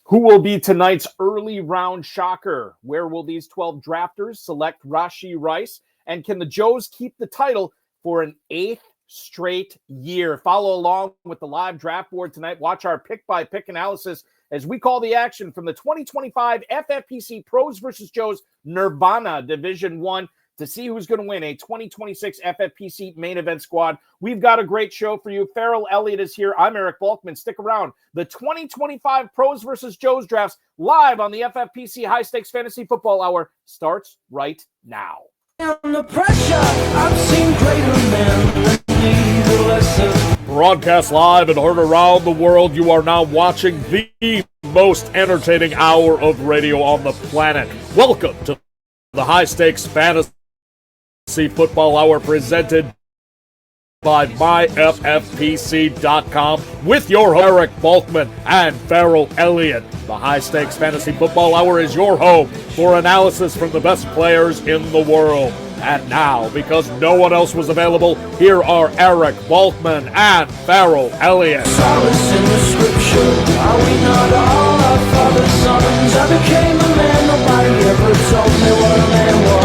Who will be tonight's early round shocker? Where will these 12 drafters select Rashee Rice? And can the Joes keep the title for an 8th straight year? Follow along with the live draft board tonight. Watch our pick-by-pick analysis as we call the action from the 2025 FFPC Pros versus Joes Nirvana Division 1 to see who's going to win a 2026 FFPC Main Event squad. We've got a great show for you. Farrell Elliott is here. I'm Eric Balkman. Stick around. The 2025 Pros versus Joes drafts live on the FFPC High Stakes Fantasy Football Hour starts right now. Under pressure, I've seen greater men than neither lesser. Broadcast live and heard around the world, you are now watching the most entertaining hour of radio on the planet. Welcome to the High Stakes Fantasy Football Hour presented by MyFFPC.com with your Eric Balkman and Farrell Elliott. The High Stakes Fantasy Football Hour is your home for analysis from the best players in the world. And now, because no one else was available, here are Eric Balkman and Farrell Elliott. Solace in the scripture, are we not all our father's sons? I became a man, nobody ever told me what a man was.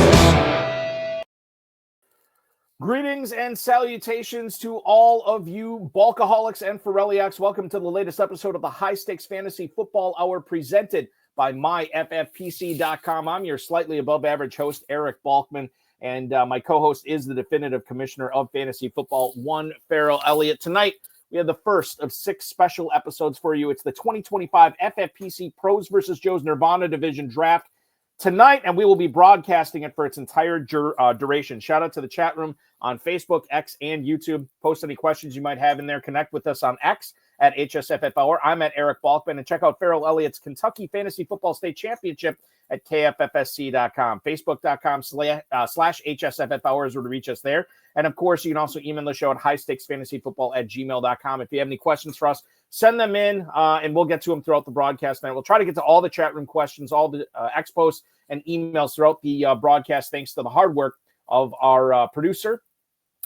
Greetings and salutations to all of you Balkaholics and Ferrelliacs. Welcome to the latest episode of the High Stakes Fantasy Football Hour presented by MyFFPC.com. I'm your slightly above average host, Eric Balkman, and my co-host is the definitive commissioner of fantasy football, one Farrell Elliott. Tonight, we have the first of 6 special episodes for you. It's the 2025 FFPC Pros versus Joes Nirvana Division Draft tonight, and we will be broadcasting it for its entire duration. Shout out to the chat room on Facebook, X, and YouTube. Post any questions you might have in there. Connect with us on X at HSFF Hour. I'm at Eric Balkman, and check out Farrell Elliott's Kentucky Fantasy Football State Championship at KFFSC.com. Facebook.com slash HSFF Hour is where to reach us there. And, of course, you can also email the show at highstakesfantasyfootball@gmail.com. If you have any questions for us, send them in, and we'll get to them throughout the broadcast tonight. We'll try to get to all the chat room questions, all the X posts and emails throughout the broadcast, thanks to the hard work of our producer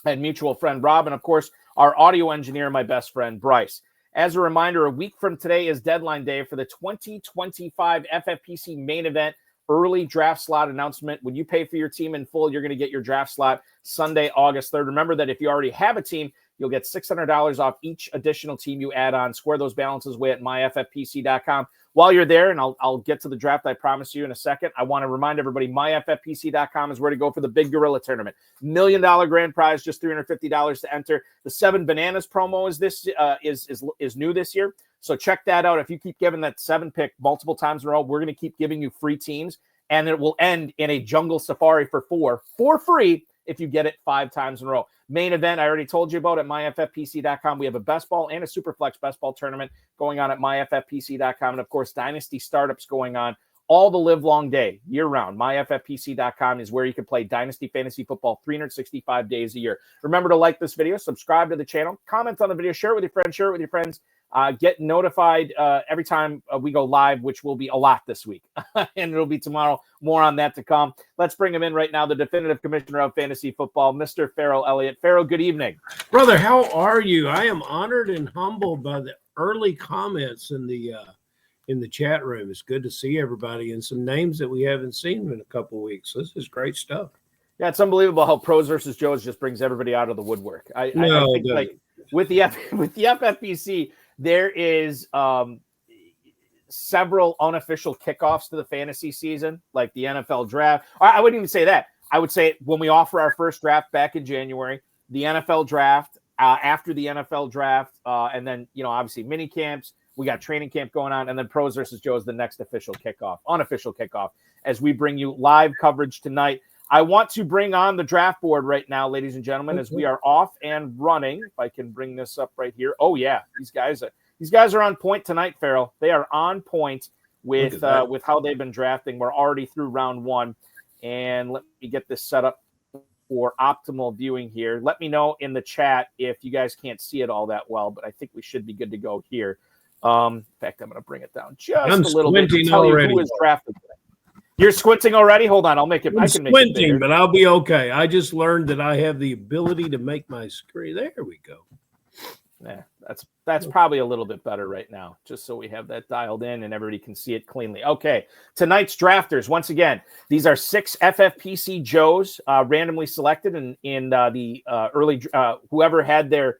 and mutual friend, Rob, and, of course, our audio engineer, my best friend, Bryce. As a reminder, a week from today is deadline day for the 2025 FFPC Main Event early draft slot announcement. When you pay for your team in full, you're going to get your draft slot Sunday, August 3rd. Remember that if you already have a team, you'll get $600 off each additional team you add on. Square those balances away at myffpc.com. While you're there, and I'll get to the draft, I promise you in a second, I want to remind everybody, myffpc.com is where to go for the Big Gorilla Tournament. $1 million grand prize, just $350 to enter. The 7 Bananas promo is new this year, so check that out. If you keep giving that 7 pick multiple times in a row, we're going to keep giving you free teams, and it will end in a jungle safari for 4 for free if you get it 5 times in a row. Main event, I already told you about at myffpc.com. We have a best ball and a Superflex best ball tournament going on at myffpc.com. And, of course, Dynasty Startups going on all the live long day, year round. myffpc.com is where you can play Dynasty Fantasy Football 365 days a year. Remember to like this video, subscribe to the channel, comment on the video, share it with your friends, get notified every time we go live, which will be a lot this week. And it'll be tomorrow. More on that to come. Let's bring him in right now, the definitive commissioner of fantasy football, Mr. Farrell Elliott. Farrell, good evening. Brother, how are you? I am honored and humbled by the early comments in the chat room. It's good to see everybody and some names that we haven't seen in a couple of weeks. This is great stuff. Yeah, it's unbelievable how Pros versus Joes just brings everybody out of the woodwork. I think like with the FFPC, there is several unofficial kickoffs to the fantasy season, like the NFL draft. I wouldn't even say that. I would say when we offer our first draft back in January, the NFL draft, after the NFL draft, and then, obviously mini camps. We got training camp going on, and then Pros versus Joes, the next unofficial kickoff, as we bring you live coverage tonight. I want to bring on the draft board right now, ladies and gentlemen, as we are off and running. If I can bring this up right here. Oh, yeah, these guys are on point tonight, Farrell. They are on point with how they've been drafting. We're already through round 1, and let me get this set up for optimal viewing here. Let me know in the chat if you guys can't see it all that well, but I think we should be good to go here. In fact, I'm going to bring it down just a little bit to tell you who is drafted today. You're squinting already? Hold on. I can make it bigger. But I'll be okay. I just learned that I have the ability to make my screen. There we go. Yeah, that's probably a little bit better right now, just so we have that dialed in and everybody can see it cleanly. Okay, tonight's drafters, once again, these are 6 FFPC Joes randomly selected in the early, whoever had their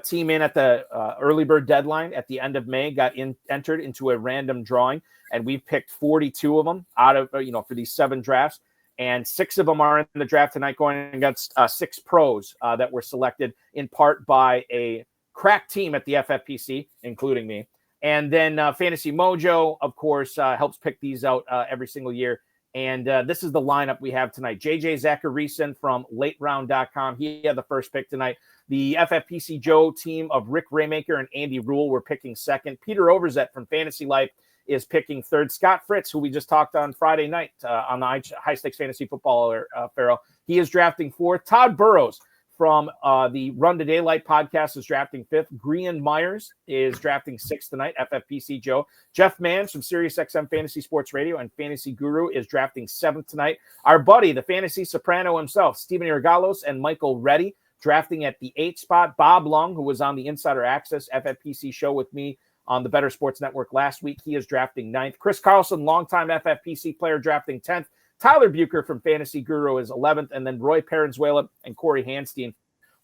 team in at the early bird deadline at the end of May got entered into a random drawing, and we've picked 42 of them out of, for these 7 drafts, and 6 of them are in the draft tonight going against 6 pros that were selected in part by a crack team at the FFPC, including me. And then Fantasy Mojo, of course, helps pick these out every single year. And this is the lineup we have tonight. Zachariason from lateround.com. He had the first pick tonight. The FFPC Joe team of Rick Raymaker and Andy Rule were picking second. Peter Overzet from Fantasy Life is picking third. Scott Fritz, who we just talked on Friday night on the High Stakes Fantasy Football, Farrell, he is drafting fourth. Tod Burros from the Run to Daylight podcast is drafting 5th. Grian Myers is drafting 6th tonight, FFPC Joe. Jeff Mans from Sirius XM Fantasy Sports Radio and Fantasy Guru is drafting 7th tonight. Our buddy, the Fantasy Soprano himself, Steven Irgalos and Michael Reddy, drafting at the 8th spot. Bob Lung, who was on the Insider Access FFPC show with me on the Better Sports Network last week, he is drafting 9th. Chris Carlson, longtime FFPC player, drafting 10th. Tyler Bucher from Fantasy Guru is 11th, and then Roy Parenzuela and Corey Hanstein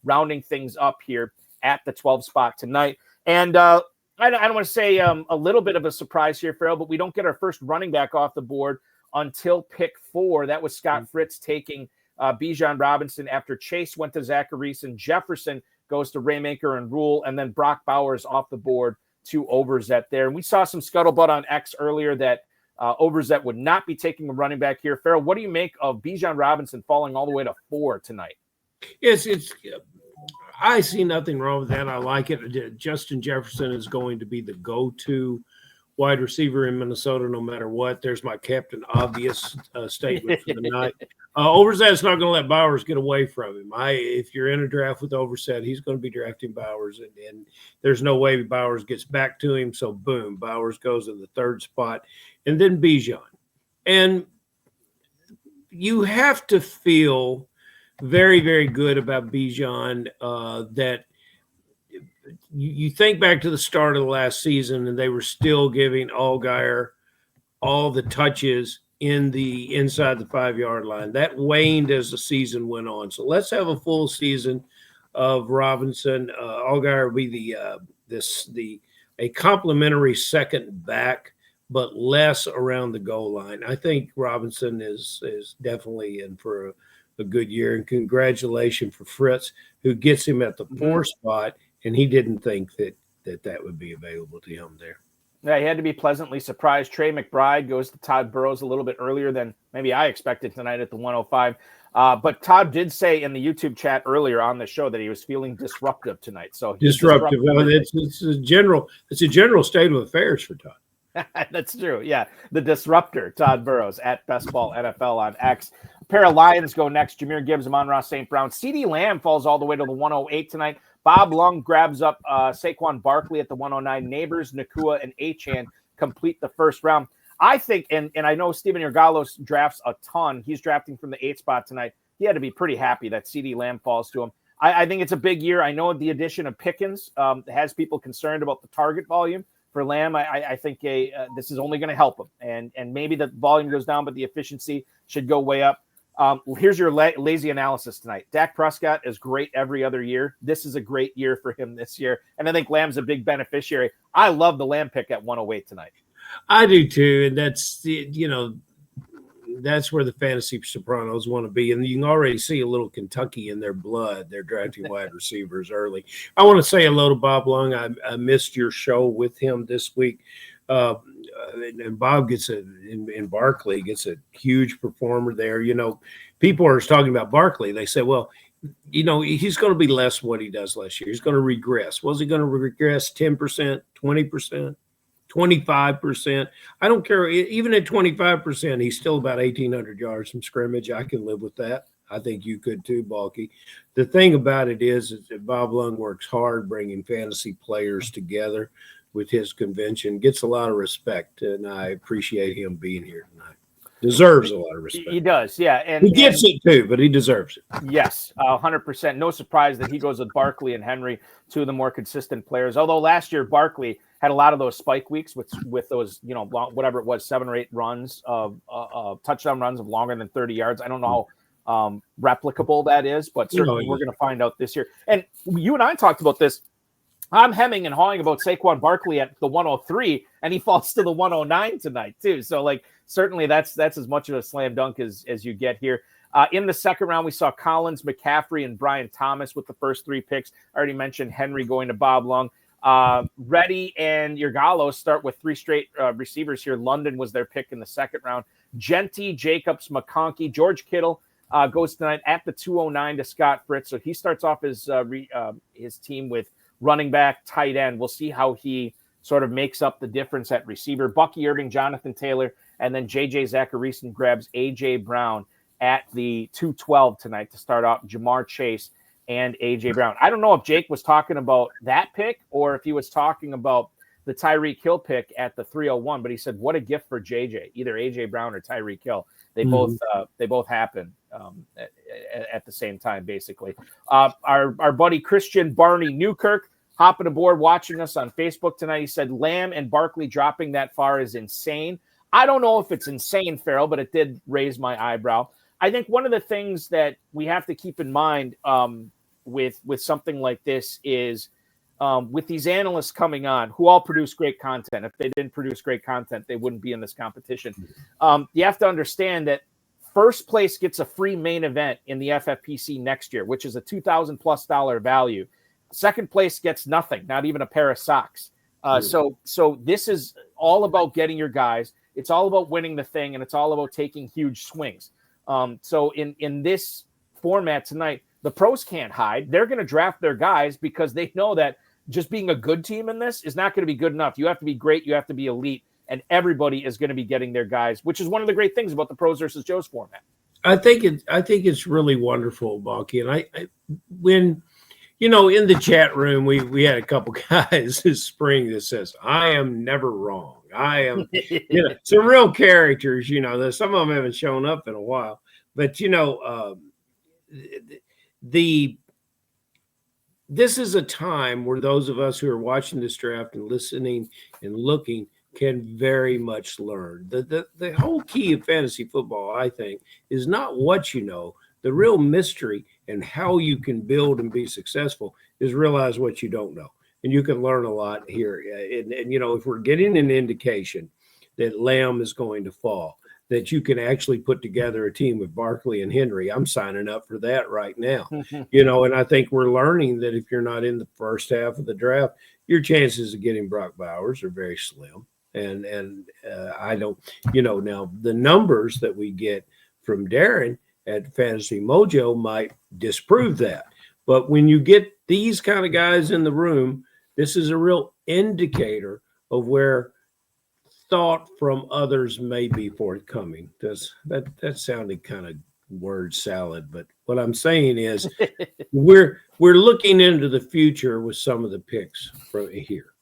rounding things up here at the 12th spot tonight. And I don't want to say a little bit of a surprise here, Farrell, but we don't get our first running back off the board until pick 4. That was Scott Fritz taking Bijan Robinson after Chase went to Zachariason. Jefferson goes to Raymaker and Rule, and then Brock Bowers off the board to Overzet there. And we saw some scuttlebutt on X earlier that Overzet would not be taking a running back here. Farrell, what do you make of Bijan Robinson falling all the way to 4 tonight? Yes, I see nothing wrong with that. I like it. Justin Jefferson is going to be the go-to wide receiver in Minnesota no matter what. There's my Captain Obvious statement for the night. Overzet's not going to let Bowers get away from him. If you're in a draft with Overzet, he's going to be drafting Bowers, and there's no way Bowers gets back to him. So, boom, Bowers goes in the 3rd spot, and then Bijan. And you have to feel very, very good about Bijan that you think back to the start of the last season and they were still giving Allgaier all the touches inside the 5-yard line. That waned as the season went on. So let's have a full season of Robinson. Allgaier will be a complimentary second back, but less around the goal line. I think Robinson is definitely in for a good year, and congratulations for Fritz, who gets him at the 4 spot, and he didn't think that would be available to him there. Yeah, he had to be pleasantly surprised. Trey McBride goes to Tod Burros a little bit earlier than maybe I expected tonight at the 105. But Todd did say in the YouTube chat earlier on the show that he was feeling disruptive tonight. So disruptive. Well, it's a general state of affairs for Todd. That's true. Yeah. The disruptor, Tod Burros at Best Ball NFL on X. A pair of Lions go next. Jameer Gibbs, Amon-Ra St. Brown. CeeDee Lamb falls all the way to the 108 tonight. Bob Lung grabs up Saquon Barkley at the 109. Neighbors, Nakua, and Achane complete the first round. I think, and I know Steven Irgalos drafts a ton. He's drafting from the 8th spot tonight. He had to be pretty happy that CeeDee Lamb falls to him. I think it's a big year. I know the addition of Pickens has people concerned about the target volume for Lamb. I think this is only going to help him. And maybe the volume goes down, but the efficiency should go way up. Here's your lazy analysis tonight. Dak Prescott is great every other year. This is a great year for him this year. And I think Lamb's a big beneficiary. I love the Lamb pick at 108 tonight. I do too. And that's, that's where the fantasy sopranos want to be. And you can already see a little Kentucky in their blood. They're drafting wide receivers early. I want to say hello to Bob Lung. I missed your show with him this week. And Bob in Barkley gets a huge performer there. People are talking about Barkley. They say, well, he's going to be less what he does last year. He's going to regress. Was he going to regress 10%, 20%, 25%? I don't care. Even at 25%, he's still about 1,800 yards from scrimmage. I can live with that. I think you could too, Balky. The thing about it is that Bob Lung works hard bringing fantasy players together with his convention, gets a lot of respect, and I appreciate him being here tonight. Deserves a lot of respect. He does, yeah. And he gets it too, but he deserves it. Yes, 100%. No surprise that he goes with Barkley and Henry, two of the more consistent players. Although last year Barkley had a lot of those spike weeks with those, whatever it was, 7 or 8 runs of touchdown runs of longer than 30 yards. I don't know how replicable that is, but certainly we're going to find out this year. And you and I talked about this. I'm hemming and hawing about Saquon Barkley at the 103, and he falls to the 109 tonight too. So certainly that's as much of a slam dunk as you get here. In the second round, we saw Collins, McCaffrey, and Brian Thomas with the first 3 picks. I already mentioned Henry going to Bob Lung. Reddy and Yergalos start with 3 straight receivers here. London was their pick in the second round. Genty, Jacobs, McConkey, George Kittle goes tonight at the 209 to Scott Fritz. So he starts off his team with running back, tight end. We'll see how he sort of makes up the difference at receiver. Bucky Irving, Jonathan Taylor, and then J.J. Zachariason grabs A.J. Brown at the 212 tonight to start off Jamar Chase and A.J. Brown. I don't know if Jake was talking about that pick or if he was talking about the Tyreek Hill pick at the 301, but he said, what a gift for J.J., either A.J. Brown or Tyreek Hill. They both happen at the same time, basically. Our buddy Christian Barney Newkirk hopping aboard, watching us on Facebook tonight. He said Lamb and Barkley dropping that far is insane. I don't know if it's insane, Farrell, but it did raise my eyebrow. I think one of the things that we have to keep in mind with something like this is with these analysts coming on who all produce great content. If they didn't produce great content, they wouldn't be in this competition. You have to understand that first place gets a free main event in the FFPC next year, which is a $2,000+ value. Second place gets nothing, not even a pair of socks. So this is all about getting your guys. It's all about winning the thing, and it's all about taking huge swings. So in this format tonight, the pros can't hide. They're going to draft their guys because they know that just being a good team in this is not going to be good enough. You have to be great. You have to be elite. And everybody is going to be getting their guys, which is one of the great things about the Pros versus Joes format. I think it's really wonderful, Balky. And I when in the chat room, we had a couple guys this spring that says, I am never wrong. I am, some real characters, some of them haven't shown up in a while, but this is a time where those of us who are watching this draft and listening and looking can very much learn. The whole key of fantasy football, I think, is not what you know. The real mystery and how you can build and be successful is realize what you don't know. And you can learn a lot here. And if we're getting an indication that Lamb is going to fall, that you can actually put together a team with Barkley and Henry, I'm signing up for that right now. And I think we're learning that if you're not in the first half of the draft, your chances of getting Brock Bowers are very slim. And I don't, now the numbers that we get from Darren at Fantasy Mojo might disprove that. But when you get these kind of guys in the room, this is a real indicator of where thought from others may be forthcoming. That sounded kind of word salad, but what I'm saying is we're looking into the future with some of the picks from here.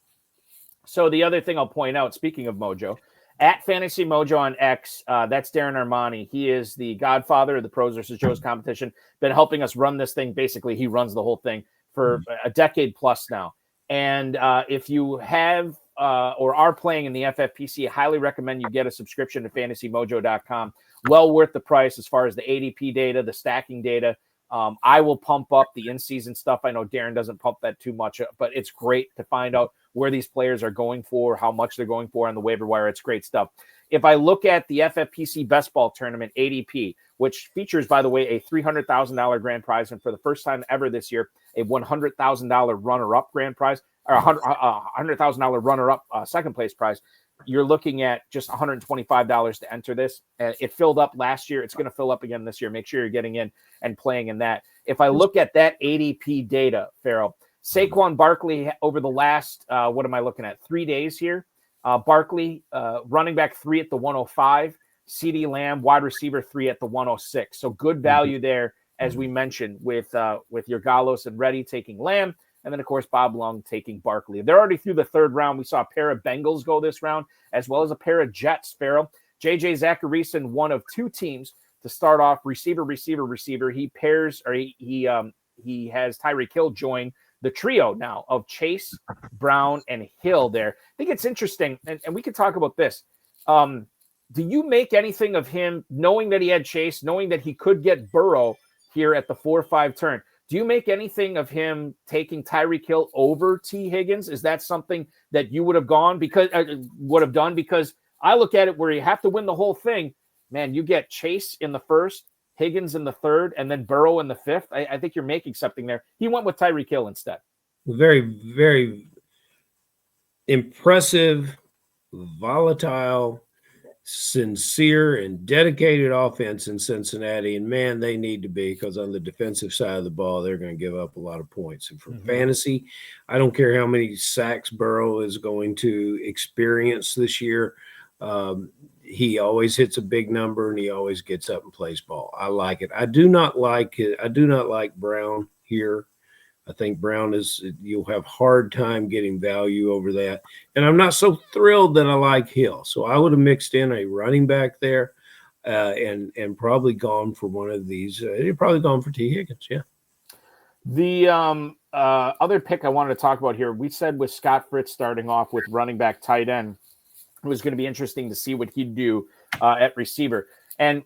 So the other thing I'll point out, speaking of Mojo, at Fantasy Mojo on X, that's Darren Armani. He is the godfather of the Pros versus Joes competition. Been helping us run this thing. Basically, he runs the whole thing for a decade plus now. And if you have or are playing in the FFPC, I highly recommend you get a subscription to FantasyMojo.com. Well worth the price as far as the ADP data, the stacking data. I will pump up the in-season stuff. I know Darren doesn't pump that too much, but it's great to find out where these players are going for, how much they're going for on the waiver wire. It's great stuff. If I look at the FFPC Best Ball Tournament ADP, which features, by the way, a $300,000 grand prize, and for the first time ever this year, a $100,000 runner-up grand prize, or a $100,000 runner-up second place prize, you're looking at just $125 to enter this. It filled up last year. It's going to fill up again this year. Make sure you're getting in and playing in that. If I look at that ADP data, Farrell, Saquon Barkley over the last, 3 days here. Barkley, running back 3 at the 105. CeeDee Lamb, wide receiver 3 at the 106. So good value there, as we mentioned, with Yergalos and Reddy taking Lamb. And then, of course, Bob Lung taking Barkley. They're already through the third round. We saw a pair of Bengals go this round, as well as a pair of Jets, Farrell. JJ Zachariason, one of two teams to start off receiver. He pairs, or he has Tyreek Hill join the trio now of Chase, Brown, and Hill there. I think it's interesting, and we can talk about this. Do you make anything of him knowing that he had Chase, knowing that he could get Burrow here at the 4-5 turn? Do you make anything of him taking Tyreek Hill over T. Higgins? Is that something that you would have done? Because I look at it where you have to win the whole thing. Man, you get Chase in the first, Higgins in the third, and then Burrow in the fifth. I think you're making something there. He went with Tyreek Hill instead. Very, very impressive, volatile, sincere, and dedicated offense in Cincinnati. And, man, they need to be, because on the defensive side of the ball, they're going to give up a lot of points. And for fantasy, I don't care how many sacks Burrow is going to experience this year. He always hits a big number, and he always gets up and plays ball. I like it. I do not like it. I do not like Brown here. I think Brown you'll have hard time getting value over that. And I'm not so thrilled that I like Hill. So I would have mixed in a running back there and probably gone for one of these. You'd probably gone for T. Higgins, yeah. The other pick I wanted to talk about here, we said with Scott Fritz starting off with running back, tight end, it was going to be interesting to see what he'd do at receiver. And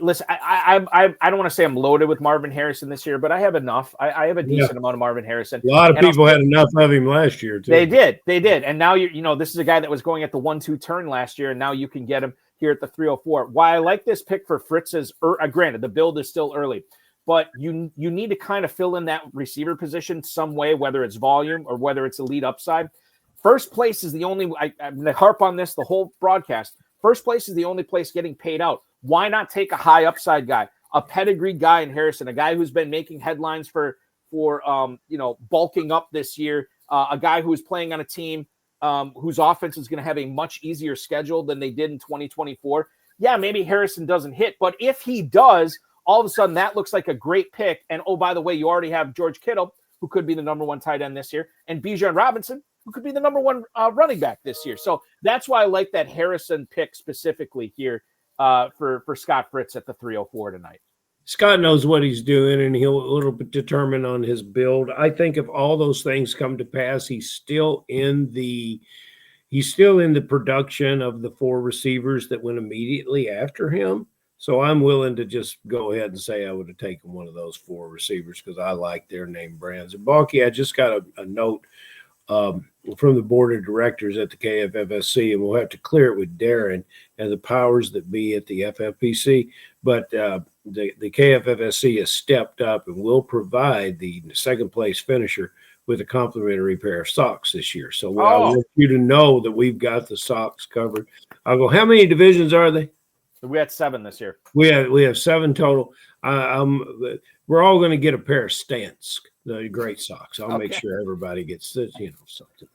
listen, I don't want to say I'm loaded with Marvin Harrison this year, but I have enough. I have a decent amount of Marvin Harrison. A lot of people had enough of him last year, too. They did. And now this is a guy that was going at the 1-2 turn last year, and now you can get him here at the 304. Why I like this pick for Fritz's, granted, the build is still early, but you need to kind of fill in that receiver position some way, whether it's volume or whether it's elite upside. First place is the only, I'm going to harp on this the whole broadcast. First place is the only place getting paid out. Why not take a high upside guy, a pedigree guy in Harrison, a guy who's been making headlines for bulking up this year, a guy who is playing on a team whose offense is going to have a much easier schedule than they did in 2024. Yeah, maybe Harrison doesn't hit, but if he does, all of a sudden that looks like a great pick. And oh, by the way, you already have George Kittle, who could be the number one tight end this year, and Bijan Robinson, who could be the number one running back this year. So that's why I like that Harrison pick specifically here for Scott Fritz at the 304 tonight. Scott knows what he's doing, and he'll a little bit determine on his build. I think if all those things come to pass, he's still in the production of the four receivers that went immediately after him. So I'm willing to just go ahead and say I would have taken one of those four receivers because I like their name brands. And Balky, I just got a note from the board of directors at the KFFSC, and we'll have to clear it with Darren and the powers that be at the FFPC. But the KFFSC has stepped up and will provide the second place finisher with a complimentary pair of socks this year. So I want you to know that we've got the socks covered. I'll go, how many divisions are they? We had 7 this year. We have 7 total. We're all going to get a pair of Stance, the great socks. I'll make sure everybody gets this, something.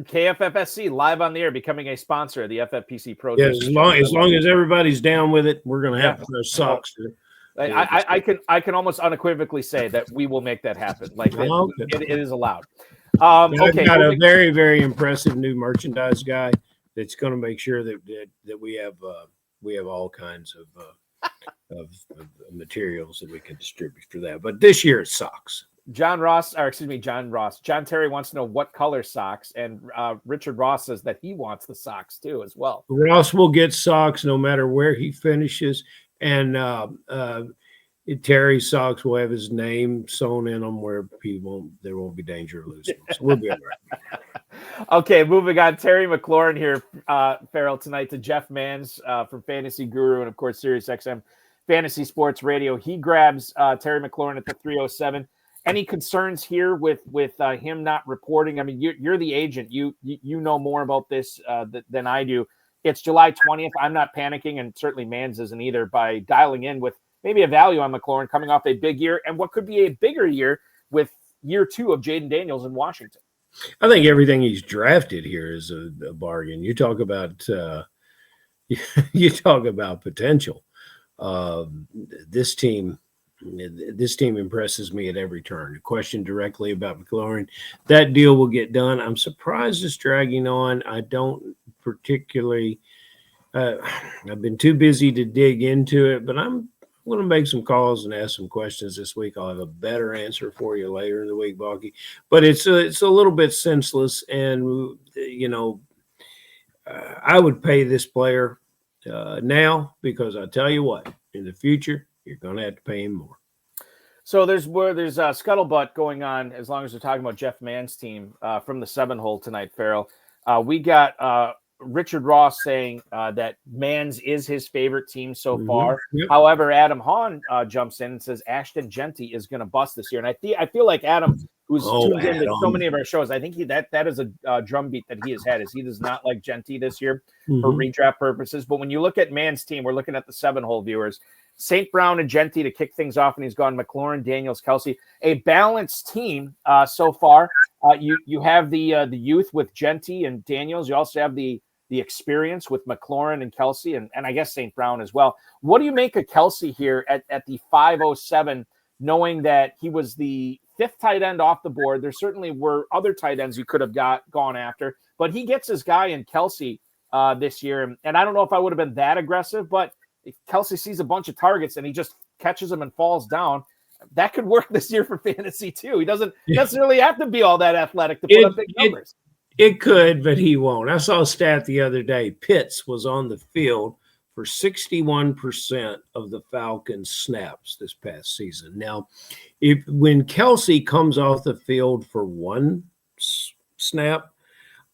KFFSC live on the air, becoming a sponsor of the FFPC Pros. Yeah, as long as everybody's down with it, we're going to have those socks. I can almost unequivocally say that we will make that happen. Like it is allowed. I've got a very, very impressive new merchandise guy that's going to make sure that we have all kinds of materials that we can distribute for that. But this year it's socks. John Terry wants to know what color socks, and Richard Ross says that he wants the socks too as well. Ross will get socks no matter where he finishes, and Terry's socks will have his name sewn in them where there won't be danger of losing them. So we'll be all right. Okay, moving on. Terry McLaurin here, Farrell, tonight to Jeff Mans from Fantasy Guru and, of course, Sirius XM Fantasy Sports Radio. He grabs Terry McLaurin at the 307. Any concerns here with him not reporting? I mean, you're the agent. You know more about this than I do. It's July 20th. I'm not panicking, and certainly Mans isn't either, by dialing in with maybe a value on McLaurin coming off a big year and what could be a bigger year with year 2 of Jaden Daniels in Washington. I think everything he's drafted here is a bargain. You talk about potential. This team impresses me at every turn. A question directly about McLaurin, that deal will get done. I'm surprised it's dragging on. I don't particularly I've been too busy to dig into it, but I'm going to make some calls and ask some questions this week. I'll have a better answer for you later in the week, Balky. But it's a little bit senseless, and I would pay this player now, because I tell you what, in the future you're going to have to pay him more. So there's scuttlebutt going on, as long as we're talking about Jeff Mann's team from the 7-hole tonight, Farrell. We got Richard Ross saying that Mann's is his favorite team so far. Yep. However, Adam Hahn jumps in and says Ashton Genty is going to bust this year. And I feel like Adam, who's tuned into so many of our shows, I think that is a drumbeat that he has had, is he does not like Genty this year for redraft purposes. But when you look at Mann's team, we're looking at the 7-hole viewers. St. Brown and Genty to kick things off, and he's gone McLaurin, Daniels, Kelsey. A balanced team so far. You have the youth with Genty and Daniels. You also have the experience with McLaurin and Kelsey, and I guess St. Brown as well. What do you make of Kelsey here at the 507, knowing that he was the 5th tight end off the board? There certainly were other tight ends you could have gone after, but he gets his guy in Kelsey this year. And I don't know if I would have been that aggressive, but if Kelsey sees a bunch of targets and he just catches them and falls down, that could work this year for fantasy too. He doesn't necessarily have to be all that athletic to put up big numbers. It could, but he won't. I saw a stat the other day. Pitts was on the field for 61% of the Falcons' snaps this past season. Now, when Kelsey comes off the field for one snap,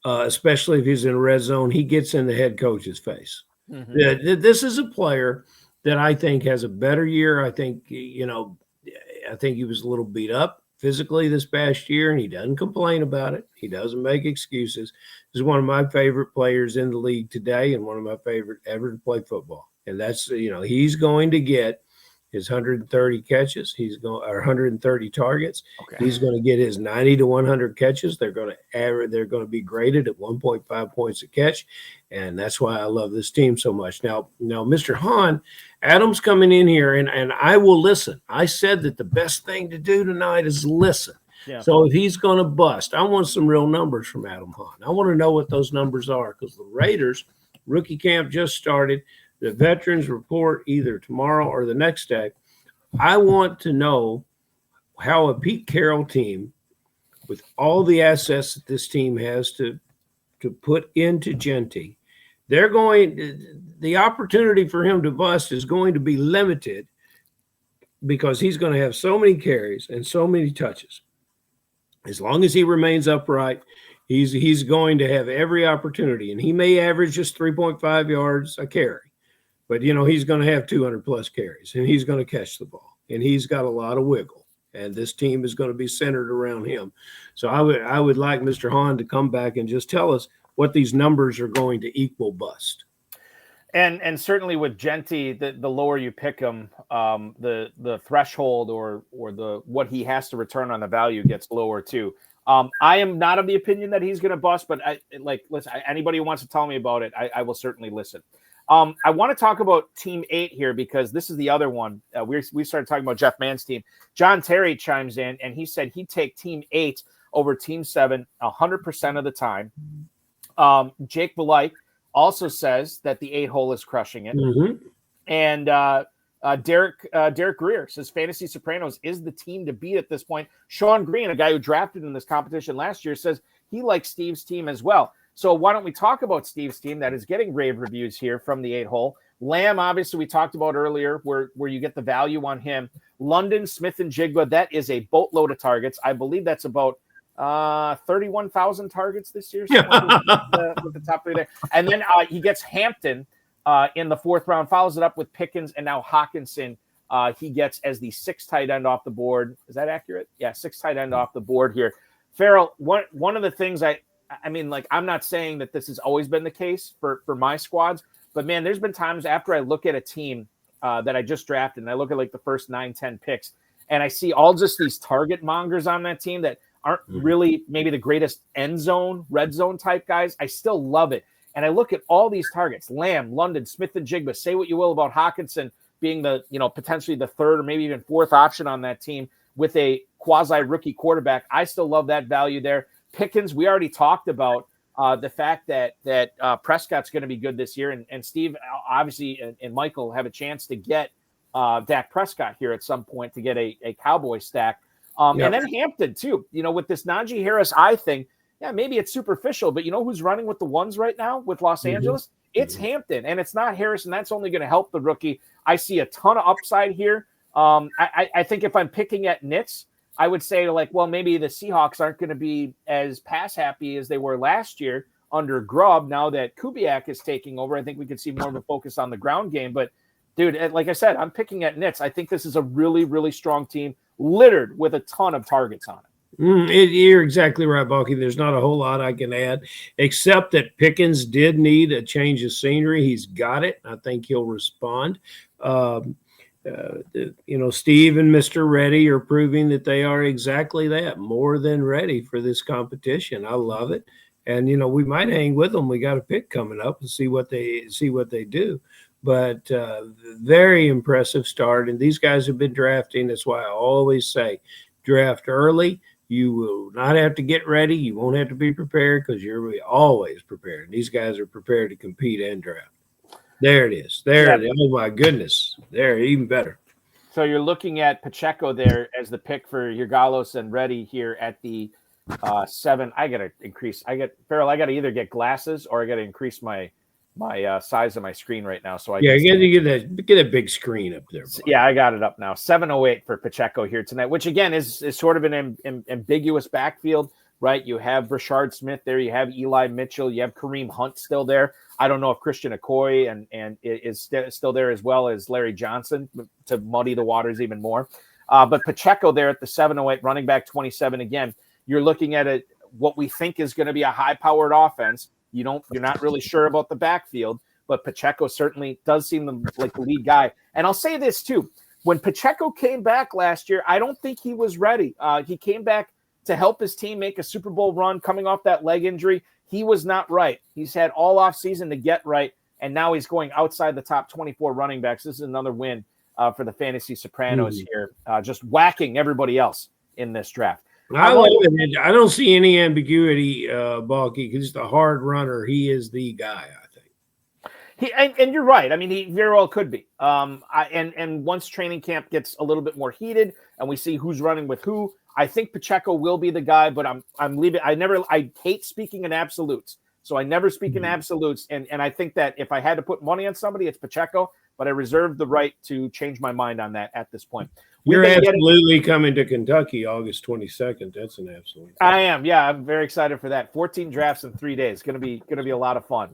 especially if he's in red zone, he gets in the head coach's face. This is a player that I think has a better year. I think he was a little beat up physically this past year, and he doesn't complain about it. He doesn't make excuses. He's one of my favorite players in the league today, and one of my favorite ever to play football. And that's, he's going to get his 130 catches. Or 130 targets. Okay. He's going to get his 90 to 100 catches. They're going to be graded at 1.5 points a catch. And that's why I love this team so much. Now, Mr. Hahn, Adam's coming in here, and I will listen. I said that the best thing to do tonight is listen. Yeah. So if he's going to bust, I want some real numbers from Adam Hahn. I want to know what those numbers are, because the Raiders rookie camp just started. The veterans report either tomorrow or the next day. I want to know how a Pete Carroll team, with all the assets that this team has to put into Genty, the opportunity for him to bust is going to be limited, because he's going to have so many carries and so many touches. As long as he remains upright, he's going to have every opportunity, and he may average just 3.5 yards a carry. But, he's going to have 200 plus carries, and he's going to catch the ball, and he's got a lot of wiggle, and this team is going to be centered around him. So I would like Mr. Hahn to come back and just tell us what these numbers are going to equal bust. And certainly with Genty, the lower you pick him, the threshold or the what he has to return on the value gets lower too. I am not of the opinion that he's going to bust, but listen, anybody who wants to tell me about it, I will certainly listen. I want to talk about Team 8 here, because this is the other one. We started talking about Jeff Mann's team. John Terry chimes in, and he said he'd take Team 8 over Team 7 100% of the time. Jake Belike also says that the 8-hole is crushing it. And Derek Greer says Fantasy Sopranos is the team to beat at this point. Sean Green, a guy who drafted in this competition last year, says he likes Steve's team as well. So why don't we talk about Steve's team that is getting rave reviews here from the 8-hole? Lamb, obviously, we talked about earlier, where you get the value on him. London, Smith, and Jigba, that is a boatload of targets. I believe that's about 31,000 targets this year. With the top 3 there. And then he gets Hampton in the 4th round, follows it up with Pickens, and now Hawkinson he gets as the 6th tight end off the board. Is that accurate? Yeah, 6th tight end off the board here. Farrell, one of the things I'm not saying that this has always been the case for my squads, but man, there's been times after I look at a team that I just drafted and I look at the first 9-10 picks, and I see all just these target mongers on that team that aren't really maybe the greatest end zone, red zone type guys. I still love it. And I look at all these targets, Lamb, London, Smith, and Jigba. Say what you will about Hawkinson being the, potentially the 3rd or maybe even 4th option on that team with a quasi rookie quarterback. I still love that value there. Pickens, we already talked about the fact that Prescott's going to be good this year, and Steve obviously and Michael have a chance to get Dak Prescott here at some point to get a Cowboy stack. And then Hampton too, with this Najee Harris eye thing. Yeah, maybe it's superficial, but you know who's running with the ones right now with Los Angeles? It's Hampton, and it's not Harris, and that's only going to help the rookie. I see a ton of upside here. I think if I'm picking at nits, I would say maybe the Seahawks aren't going to be as pass happy as they were last year under Grubb. Now that Kubiak is taking over, I think we could see more of a focus on the ground game. But dude, like I said, I'm picking at nits. I think this is a really, really strong team littered with a ton of targets on it. You're exactly right, Balky. There's not a whole lot I can add, except that Pickens did need a change of scenery. He's got it. I think he'll respond. Steve and Mr. Reddy are proving that they are exactly that, more than ready for this competition. I love it. And, we might hang with them. We got a pick coming up and see what they do. But very impressive start. And these guys have been drafting. That's why I always say draft early. You will not have to get ready. You won't have to be prepared because you're always prepared. These guys are prepared to compete and draft. There it is. It is. Oh, my goodness. There, even better. So you're looking at Pacheco there as the pick for Yurgalos and Reddy here at the 7. I got to either get glasses or I got to increase my size of my screen right now. So you got to get a big screen up there. Boy. Yeah, I got it up now. 708 for Pacheco here tonight, which again is sort of an ambiguous backfield, right? You have Rashard Smith there, you have Eli Mitchell, you have Kareem Hunt still there. I don't know if Christian Okoye and is still there as well as Larry Johnson to muddy the waters even more. But Pacheco there at the 708, running back 27 again. You're looking at what we think is going to be a high-powered offense. You're not really sure about the backfield, but Pacheco certainly does seem like the lead guy. And I'll say this too. When Pacheco came back last year, I don't think he was ready. He came back to help his team make a Super Bowl run coming off that leg injury. He was not right. He's had all off season to get right. And now he's going outside the top 24 running backs. This is another win for the Fantasy Sopranos here, just whacking everybody else in this draft. I love it. I don't see any ambiguity, Balky, because he's the hard runner. He is the guy, I think. And you're right. I mean, he very well could be. And once training camp gets a little bit more heated and we see who's running with who, I think Pacheco will be the guy. But I'm leaving. I hate speaking in absolutes, so I never speak in absolutes. And I think that if I had to put money on somebody, it's Pacheco. But I reserve the right to change my mind on that at this point. You're absolutely coming to Kentucky August 22nd. That's an absolute. I am. Yeah, I'm very excited for that. 14 drafts in 3 days. Going to be a lot of fun.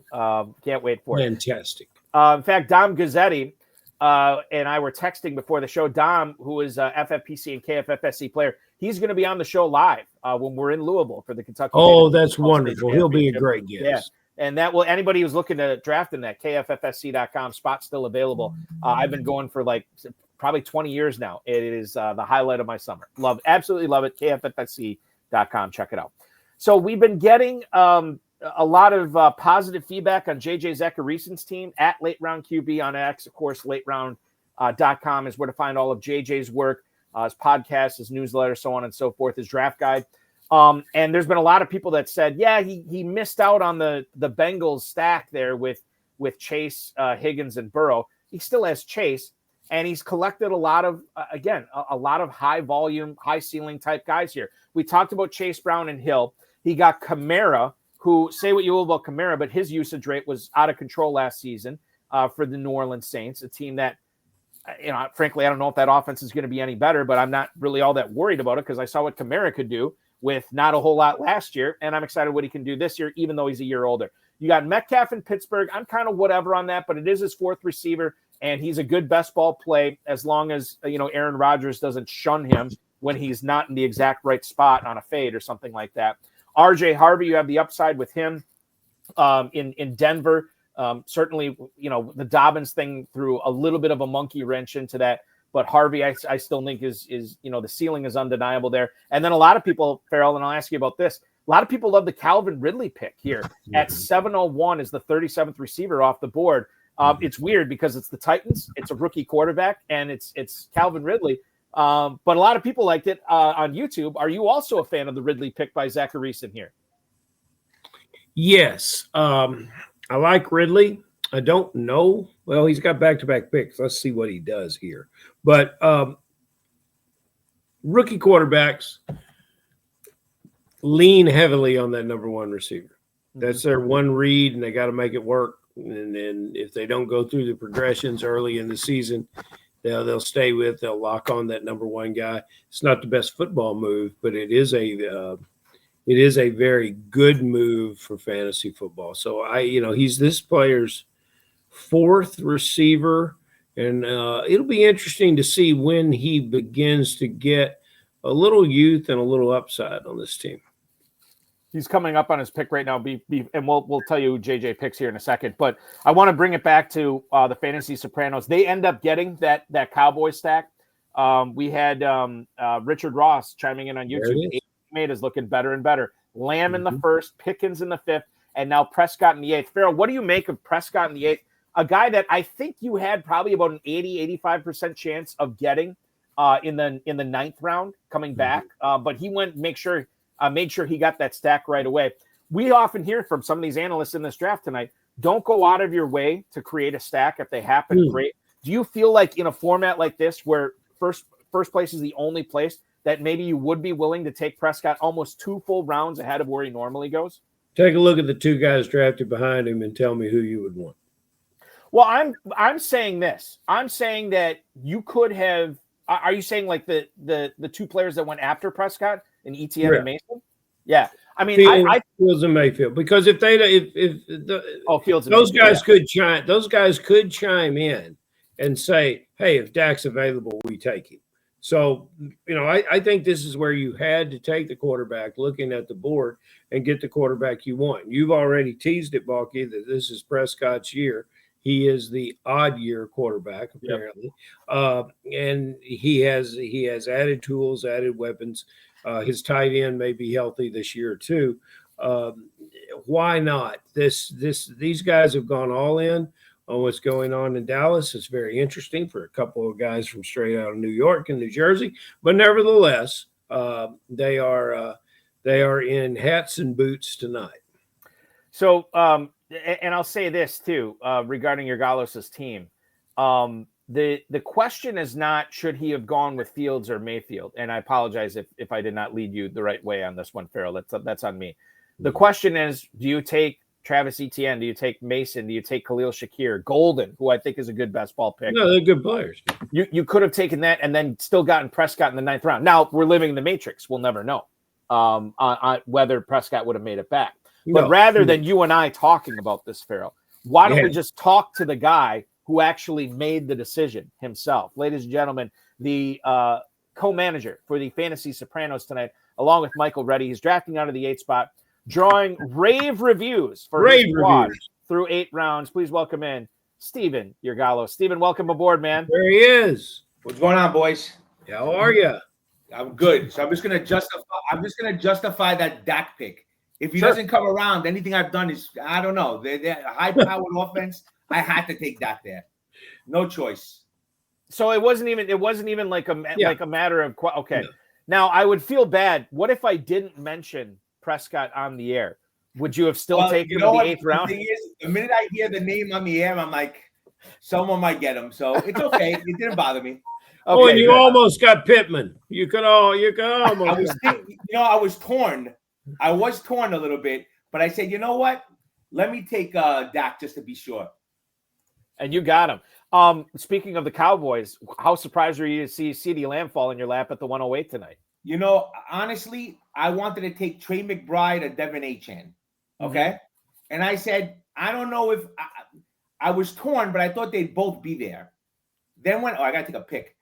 Can't wait for it. Fantastic. In fact, Dom Gazzetti and I were texting before the show. Dom, who is a FFPC and KFFSC player, he's going to be on the show live when we're in Louisville for the Kentucky. Oh, that's wonderful. He'll be a great guest. Yeah. And that will anybody who's looking to draft in that KFFSC.com spot still available. I've been going for probably 20 years now. It is the highlight of my summer. Absolutely love it. KFFSC.com. Check it out. So we've been getting a lot of positive feedback on JJ Zacharyson's team at Late Round QB on X. Of course, lateround.com is where to find all of JJ's work, his podcast, his newsletter, so on and so forth, his draft guide. And there's been a lot of people that said, yeah, he missed out on the Bengals stack there with Chase, Higgins, and Burrow. He still has Chase, and he's collected a lot of high volume, high ceiling type guys here. We talked about Chase Brown and Hill. He got Kamara, who, say what you will about Kamara, but his usage rate was out of control last season for the New Orleans Saints, a team that, frankly, I don't know if that offense is going to be any better, but I'm not really all that worried about it because I saw what Kamara could do with not a whole lot last year, and I'm excited what he can do this year, even though he's a year older. You got Metcalf in Pittsburgh. I'm kind of whatever on that, but it is his fourth receiver, and he's a good best ball play as long as, Aaron Rodgers doesn't shun him when he's not in the exact right spot on a fade or something like that. RJ Harvey, you have the upside with him in Denver. Certainly, the Dobbins thing threw a little bit of a monkey wrench into that. But Harvey, I still think is the ceiling is undeniable there. And then a lot of people, Farrell, and I'll ask you about this. A lot of people love the Calvin Ridley pick here at 701 as the 37th receiver off the board. It's weird because it's the Titans, it's a rookie quarterback, and it's Calvin Ridley. But a lot of people liked it on YouTube. Are you also a fan of the Ridley pick by Zachariason here? Yes. I like Ridley. I don't know. Well, he's got back-to-back picks. Let's see what he does here. But rookie quarterbacks lean heavily on that number one receiver. That's their one read, and they got to make it work. And then if they don't go through the progressions early in the season, they'll lock on that number one guy. It's not the best football move, but it is a very good move for fantasy football. So he's this player's fourth receiver, and it'll be interesting to see when he begins to get a little youth and a little upside on this team. He's coming up on his pick right now, and we'll tell you who JJ picks here in a second. But I want to bring it back to the Fantasy Sopranos. They end up getting that Cowboy stack. We had Richard Ross chiming in on YouTube. Made is looking better and better. Lamb in the first, Pickens in the fifth, and now Prescott in the eighth. Farrell, what do you make of Prescott in the eighth? A guy that I think you had probably about an 80-85% chance of getting in the ninth round coming back, but he made sure he got that stack right away. We often hear from some of these analysts in this draft tonight, don't go out of your way to create a stack if they happen. Great. Do you feel like in a format like this where first place is the only place that maybe you would be willing to take Prescott almost 2 full rounds ahead of where he normally goes? Take a look at the 2 guys drafted behind him and tell me who you would want. Well, I'm saying this. I'm saying that you could have. Are you saying like the 2 players that went after Prescott and Etienne and Mason? Yeah, I mean, Fields and Mayfield, because if Fields and those Mayfield, guys could chime, those guys could chime in and say, hey, if Dak's available, we take him. So, I think this is where you had to take the quarterback, looking at the board, and get the quarterback you want. You've already teased it, Balky, that this is Prescott's year. He is the odd year quarterback, apparently. And he has added tools, added weapons. His tight end may be healthy this year too. Why not? These guys have gone all in on what's going on in Dallas. It's very interesting for a couple of guys from straight out of New York and New Jersey, but nevertheless, they are in hats and boots tonight. So, and I'll say this too, regarding your Gallos' team. The question is not should he have gone with Fields or Mayfield, and I apologize if I did not lead you the right way on this one, Farrell. That's on me. The question is, do you take Travis Etienne? Do you take Mason? Do you take Khalil Shakir? Golden, who I think is a good best ball pick. No, they're good players. You could have taken that and then still gotten Prescott in the 9th round. Now, we're living in the Matrix. We'll never know on whether Prescott would have made it back. But rather than you and I talking about this, Farrell, why don't we just talk to the guy who actually made the decision himself? Ladies and gentlemen, the co-manager for the Fantasy Sopranos tonight, along with Michael Reddy. He's drafting out of the 8th spot, drawing rave reviews for his squad through 8 rounds. Please welcome in Steven Yergallo. Steven, welcome aboard, man. There he is. What's going on, boys? How are you? I'm good. So I'm just gonna justify that Dak pick. If he doesn't come around, anything I've done is, I don't know. They're high-powered offense. I had to take Dak there. No choice. So it wasn't even like a matter of okay. No. Now I would feel bad. What if I didn't mention Prescott on the air? Would you have still taken him in the 8th round? The thing is, the minute I hear the name on the air, I'm like, someone might get him. So it's okay. It didn't bother me. Okay, and you almost got Pittman. You could almost. I was torn. I was torn a little bit, but I said, you know what? Let me take Dak just to be sure. And you got him. Speaking of the Cowboys, how surprised were you to see CeeDee Lamb fall in your lap at the 108 tonight? Honestly, I wanted to take Trey McBride or Devin Achane. Okay. Mm-hmm. And I said, I don't know if I was torn, but I thought they'd both be there. Then I got to take a pick.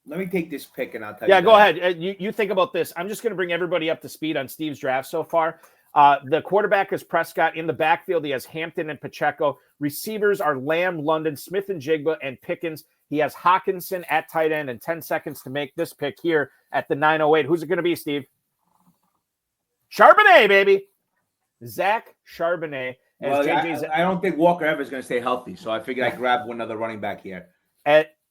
Let me take this pick and I'll tell you. Yeah, go ahead. You think about this. I'm just going to bring everybody up to speed on Steve's draft so far. The quarterback is Prescott. In the backfield, he has Hampton and Pacheco. Receivers are Lamb, London, Smith and Jigba, and Pickens. He has Hawkinson at tight end and 10 seconds to make this pick here at the 908. Who's it going to be, Steve? Charbonnet, baby. Zach Charbonnet. I don't think Walker Evans is going to stay healthy, so I figured I'd grab one other running back here.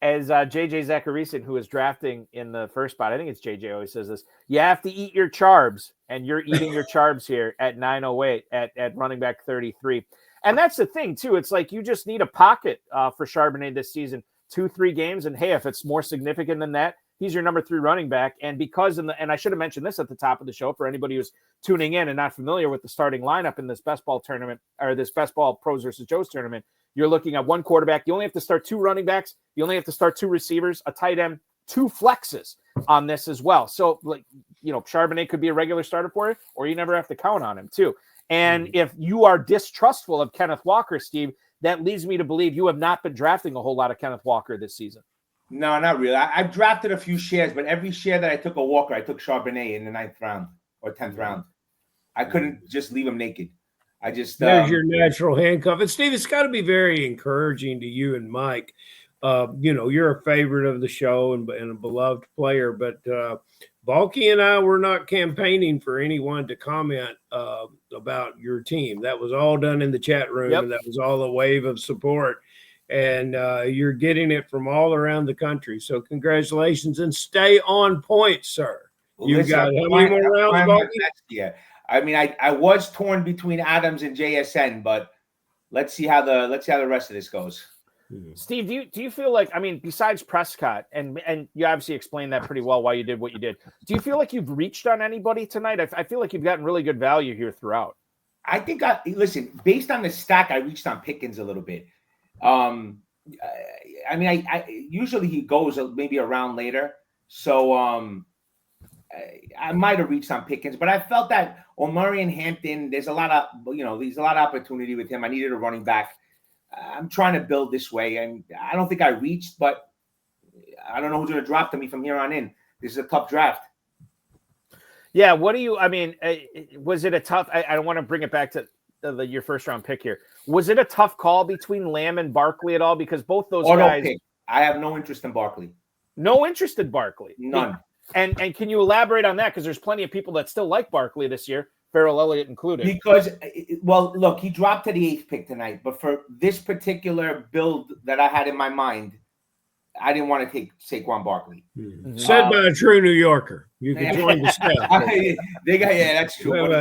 as JJ Zachariason, who is drafting in the first spot, I think it's JJ always says this, you have to eat your charbs, and you're eating your charbs here at 908 at running back 33. And that's the thing, too. It's like you just need a pocket for Charbonnet this season, 2-3 games. And, hey, if it's more significant than that, he's your number 3 running back. And because and I should have mentioned this at the top of the show for anybody who's tuning in and not familiar with the starting lineup in this best ball tournament or this best ball pros versus Joe's tournament, you're looking at 1 quarterback. You only have to start 2 running backs. You only have to start 2 receivers, a tight end, 2 flexes on this as well. So, like, Charbonnet could be a regular starter for you, or you never have to count on him too. And if you are distrustful of Kenneth Walker, Steve, that leads me to believe you have not been drafting a whole lot of Kenneth Walker this season. No, not really. I've drafted a few shares, but every share that I took a Walker, I took Charbonnet in the 9th round or 10th round. I couldn't just leave him naked. I just there's your natural handcuff. And Steve, it's got to be very encouraging to you and Mike. You're a favorite of the show and a beloved player, but Balky and I were not campaigning for anyone to comment about your team. That was all done in the chat room, and that was all a wave of support. And you're getting it from all around the country. So congratulations and stay on point, sir. You got how many more rounds, Balky? Yeah. I mean, I was torn between Adams and JSN, but let's see how the rest of this goes. Steve, do you feel like, I mean, besides Prescott, and you obviously explained that pretty well why you did what you did, do you feel like you've reached on anybody tonight? I feel like you've gotten really good value here throughout. I think listen, based on the stack, I reached on Pickens a little bit. I usually he goes maybe a round later, so I might have reached on Pickens, but I felt that Omari and Hampton, there's a lot of opportunity with him. I needed a running back. I'm trying to build this way, and I don't think I reached, but I don't know who's going to drop to me from here on in. This is a tough draft. Yeah, was it a tough? I don't want to bring it back to your first round pick here. Was it a tough call between Lamb and Barkley at all? Because both those guys. Pick. I have no interest in Barkley. No interest in Barkley. None. And can you elaborate on that? Because there's plenty of people that still like Barkley this year, Farrell Elliott included. Because, well, look, he dropped to the 8th pick tonight. But for this particular build that I had in my mind, I didn't want to take Saquon Barkley. Mm-hmm. Said by a true New Yorker. You can join the staff. That's true.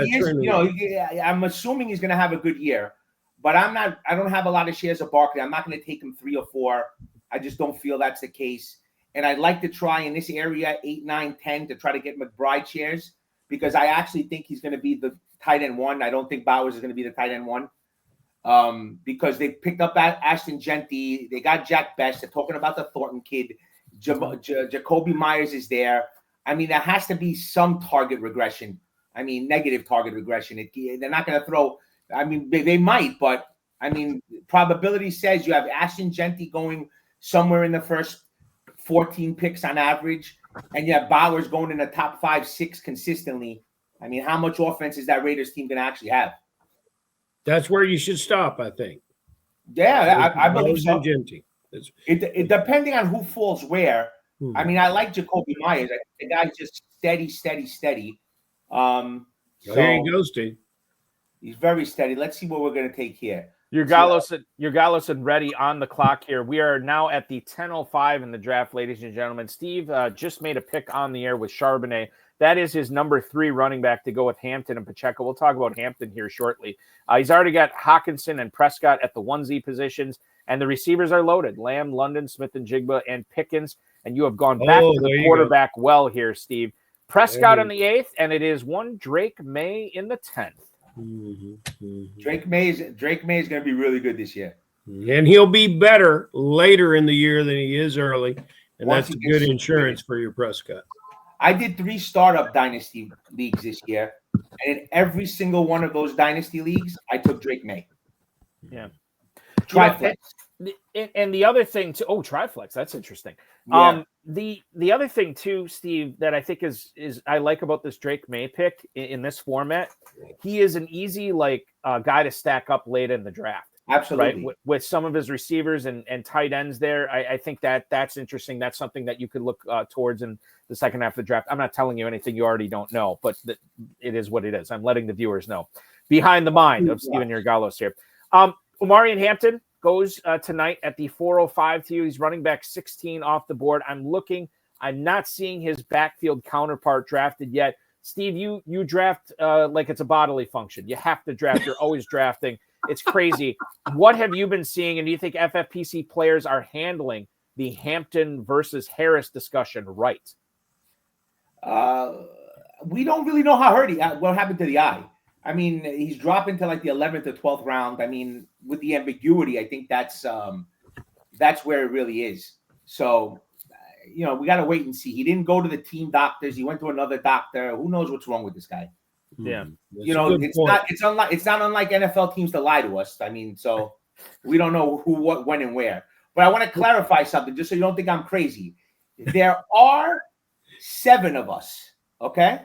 I'm assuming he's going to have a good year. But I don't have a lot of shares of Barkley. I'm not going to take him 3 or 4. I just don't feel that's the case. And I'd like to try in this area 8, 9, 10 to try to get McBride shares because I actually think he's going to be the tight end 1. I don't think Bowers is going to be the tight end 1 because they picked up Ashton Genty. They got Jack Best. They're talking about the Thornton kid. Jacoby Myers is there. I mean, there has to be some target regression. I mean, negative target regression. They're not going to throw. I mean, they might, but I mean, probability says you have Ashton Genty going somewhere in the first 14 picks on average, and you have Bowers going in the top 5, 6 consistently. I mean, how much offense is that Raiders team going to actually have? That's where you should stop, I think. Yeah, I believe so. It depending on who falls where. I mean, I like Jacoby Myers. I think the guy's just steady. There you go, Steve. He's very steady. Let's see what we're going to take here. Your Gallos and ready on the clock here. We are now at the 10:05 in the draft, ladies and gentlemen. Steve just made a pick on the air with Charbonnet. That is his number 3 running back to go with Hampton and Pacheco. We'll talk about Hampton here shortly. He's already got Hawkinson and Prescott at the 1Z positions, and the receivers are loaded. Lamb, London, Smith and Jigba, and Pickens. And you have gone back to the quarterback well here, Steve. Prescott in the 8th, and it is one Drake May in the 10th. Drake May is going to be really good this year, and he'll be better later in the year than he is early, and that's good insurance for your Prescott. I did 3 startup dynasty leagues this year, and in every single one of those dynasty leagues, I took Drake May. Yeah, Triflex. And the other thing too, Triflex, that's interesting. Yeah. The other thing too, Steve, that I think is I like about this Drake May pick in this format, he is an easy guy to stack up late in the draft. Absolutely. Right? With some of his receivers and tight ends there. I think that's interesting. That's something that you could look towards in the second half of the draft. I'm not telling you anything you already don't know, but it is what it is. I'm letting the viewers know. Behind the mind of Steven Urgalos here. Omari and Hampton, goes tonight at the 405 to you. He's running back 16 off the board. I'm not seeing his backfield counterpart drafted yet. Steve, you draft like it's a bodily function. You have to draft. You're always drafting. It's crazy. What have you been seeing, and do you think FFPC players are handling the Hampton versus Harris discussion right? We don't really know what happened to the eye. I mean, he's dropping to like the 11th or 12th round. I mean, with the ambiguity, I think that's where it really is. So, we got to wait and see. He didn't go to the team doctors. He went to another doctor. Who knows what's wrong with this guy? Yeah. It's not unlike NFL teams to lie to us. I mean, so we don't know who, what, when, and where. But I want to clarify something just so you don't think I'm crazy. There are 7 of us. Okay.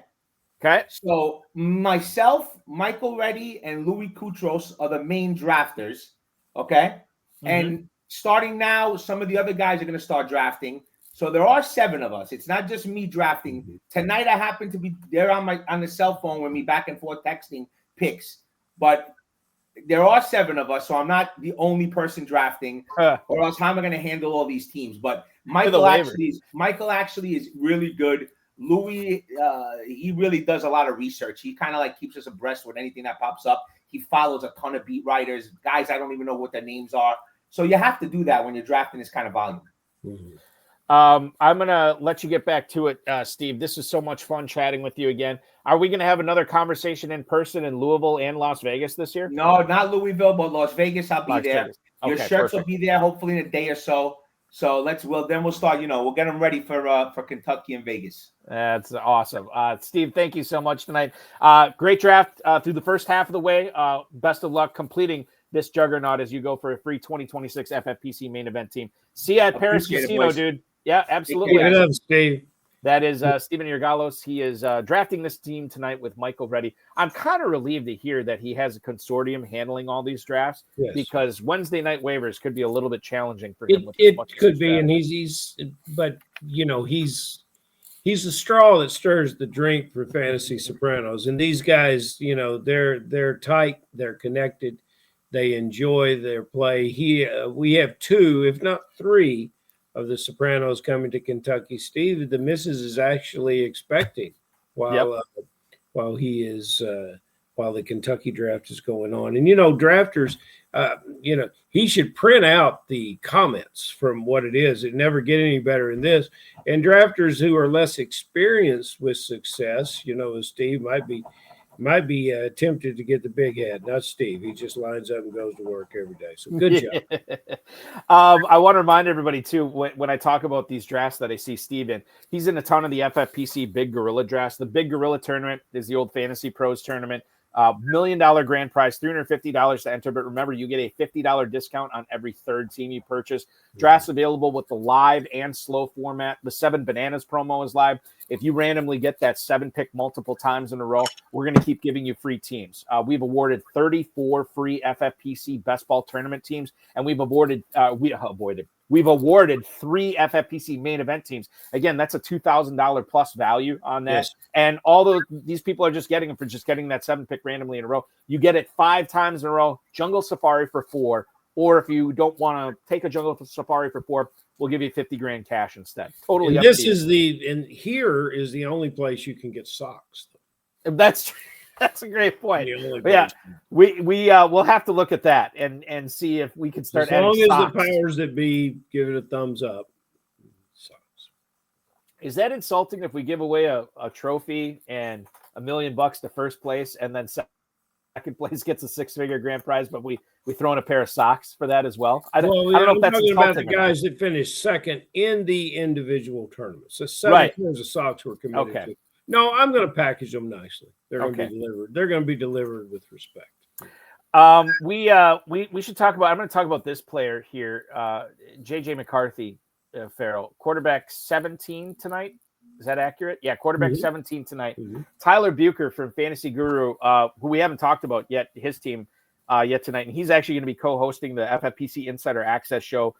So myself, Michael Reddy, and Louis Koutros are the main drafters. Okay. Mm-hmm. And starting now, some of the other guys are going to start drafting. So there are 7 of us. It's not just me drafting. Tonight I happen to be there on the cell phone with me back and forth texting picks. But there are 7 of us, so I'm not the only person drafting. Or else how am I going to handle all these teams? But Michael actually is really good. Louis, he really does a lot of research. He kind of like keeps us abreast with anything that pops up. He follows a ton of beat writers, guys I don't even know what their names are. So you have to do that when you're drafting this kind of volume. Mm-hmm. I'm going to let you get back to it, Steve. This is so much fun chatting with you again. Are we going to have another conversation in person in Louisville and Las Vegas this year? No, not Louisville, but Las Vegas. I'll be there. Vegas. Your shirts will be there hopefully in a day or so. So we'll start, we'll get them ready for Kentucky and Vegas. That's awesome. Steve, thank you so much tonight. Great draft through the first half of the way. Best of luck completing this juggernaut as you go for a free 2026 FFPC main event team. See you at Paris Casino, dude. Yeah, absolutely. Give it up, Steve. That is Steven Yergalos. He is drafting this team tonight with Michael Reddy. I'm kind of relieved to hear that he has a consortium handling all these drafts because Wednesday night waivers could be a little bit challenging for him. It could be, and he's the straw that stirs the drink for Fantasy Sopranos. And these guys, they're tight, they're connected, they enjoy their play. We have 2, if not 3. Of the Sopranos coming to Kentucky. Steve, the missus is actually expecting while the Kentucky draft is going on. And drafters, he should print out the comments from what it is. It never get any better than this. And drafters who are less experienced with success, as Steve might be tempted to get the big head. Not Steve. He just lines up and goes to work every day. So good job. I want to remind everybody, too, when I talk about these drafts that I see Steve in, he's in a ton of the FFPC Big Gorilla drafts. The Big Gorilla tournament is the old Fantasy Pros tournament. $1 million grand prize, $350 to enter. But remember, you get a $50 discount on every third team you purchase. Drafts available with the live and slow format. The 7 Bananas promo is live. If you randomly get that 7 pick multiple times in a row, we're going to keep giving you free teams. We've awarded 34 free FFPC best ball tournament teams, and we've awarded 3 FFPC main event teams. Again, that's a $2,000 plus value on that. Yes. And these people are just getting them for just getting that 7 pick randomly in a row. You get it 5 times in a row, Jungle Safari for 4, or if you don't want to take a Jungle Safari for 4, we'll give you 50 grand cash instead. Totally. And here is the only place you can get socks. That's a great point. But yeah, we'll have to look at that and see if we can start. As long as the powers that be give it a thumbs up. Socks. Is that insulting if we give away a trophy and $1 million to first place and then second place gets a 6-figure grand prize, but we throw in a pair of socks for that as well? I don't know if that's talking about the guys that finished second in the individual tournaments. So 7 pairs of socks were committed to. No, I'm going to package them nicely. They're going to be delivered. They're going to be delivered with respect. We should talk about. I'm going to talk about this player here, JJ McCarthy, Farrell, quarterback 17 tonight. Is that accurate? Yeah, quarterback 17 tonight. Mm-hmm. Tyler Bucher from Fantasy Guru, who we haven't talked about yet, his team yet tonight, and he's actually going to be co-hosting the FFPC Insider Access show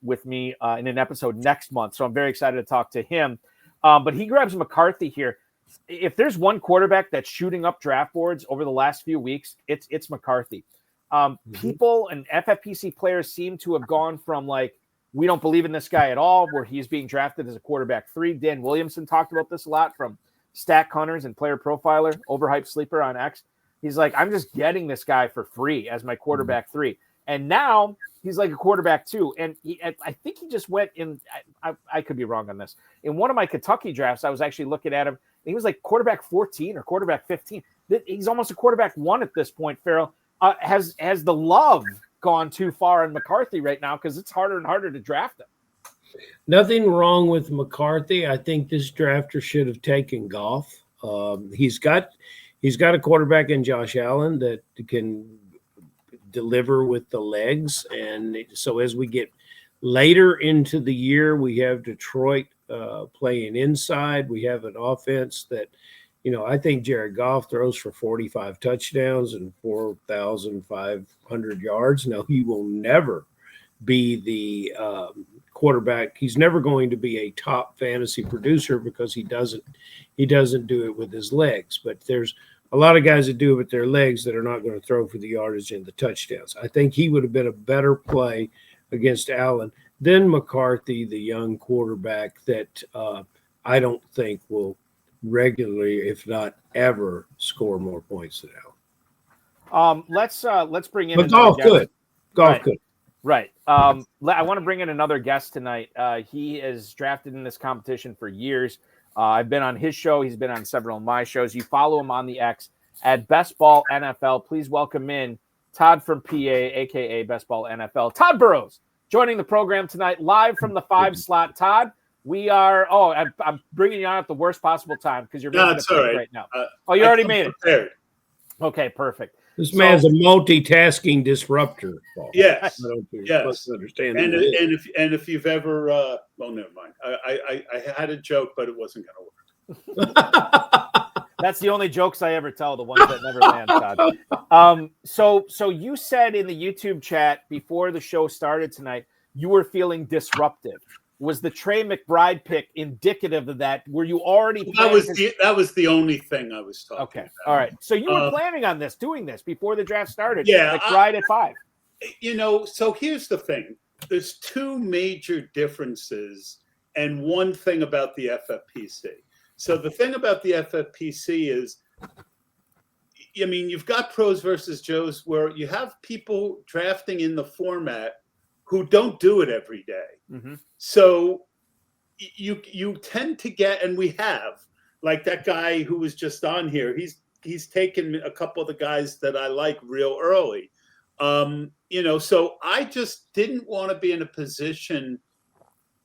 with me in an episode next month. So I'm very excited to talk to him. But he grabs McCarthy here. If there's one quarterback that's shooting up draft boards over the last few weeks, it's McCarthy. People and FFPC players seem to have gone from like, we don't believe in this guy at all, where he's being drafted as a quarterback 3. Dan Williamson talked about this a lot from Stack Hunters and Player Profiler, overhyped sleeper on X. He's like, I'm just getting this guy for free as my quarterback 3. And now he's like a quarterback 2. And I think he just went in, I could be wrong on this. In one of my Kentucky drafts, I was actually looking at him. He was like quarterback 14 or quarterback 15. He's almost a quarterback 1 at this point, Farrell. Has the love gone too far in McCarthy right now? Because it's harder and harder to draft him. Nothing wrong with McCarthy. I think this drafter should have taken Goff. He's got a quarterback in Josh Allen that can deliver with the legs. And so as we get later into the year, we have Detroit playing inside. We have an offense that, I think Jared Goff throws for 45 touchdowns and 4,500 yards. Now, he will never be the quarterback. He's never going to be a top fantasy producer because he doesn't do it with his legs. But there's a lot of guys that do it with their legs that are not going to throw for the yardage and the touchdowns. I think he would have been a better play against Allen than McCarthy, the young quarterback that I don't think will regularly, if not ever, score more points than Allen. Let's bring in. But Goff good. Goff good. Right. I want to bring in another guest tonight. He is drafted in this competition for years. I've been on his show. He's been on several of my shows. You follow him on the X at Best Ball NFL. Please welcome in Tod from PA, a.k.a. Best Ball NFL. Tod Burros joining the program tonight, live from the 5 slot. Tod, we are I'm bringing you on at the worst possible time because you're making a pick right now. You already made it. Okay, perfect. This man's a multitasking disruptor. Yes. Yes. Understand and if you've ever, well, never mind. I had a joke, but it wasn't going to work. That's the only jokes I ever tell, the ones that never land, Tod. So you said in the YouTube chat before the show started tonight, you were feeling disruptive. Was the Trey McBride pick indicative of that? Were you already? That was the only thing I was talking about. All right. So you were planning on doing this before the draft started. Yeah, McBride at 5. So here's the thing. There's 2 major differences and one thing about the FFPC. So the thing about the FFPC is, you've got pros versus Joes where you have people drafting in the format who don't do it every day. Mm-hmm. So you tend to get, and we have, like that guy who was just on here, he's taken a couple of the guys that I like real early. So I just didn't want to be in a position.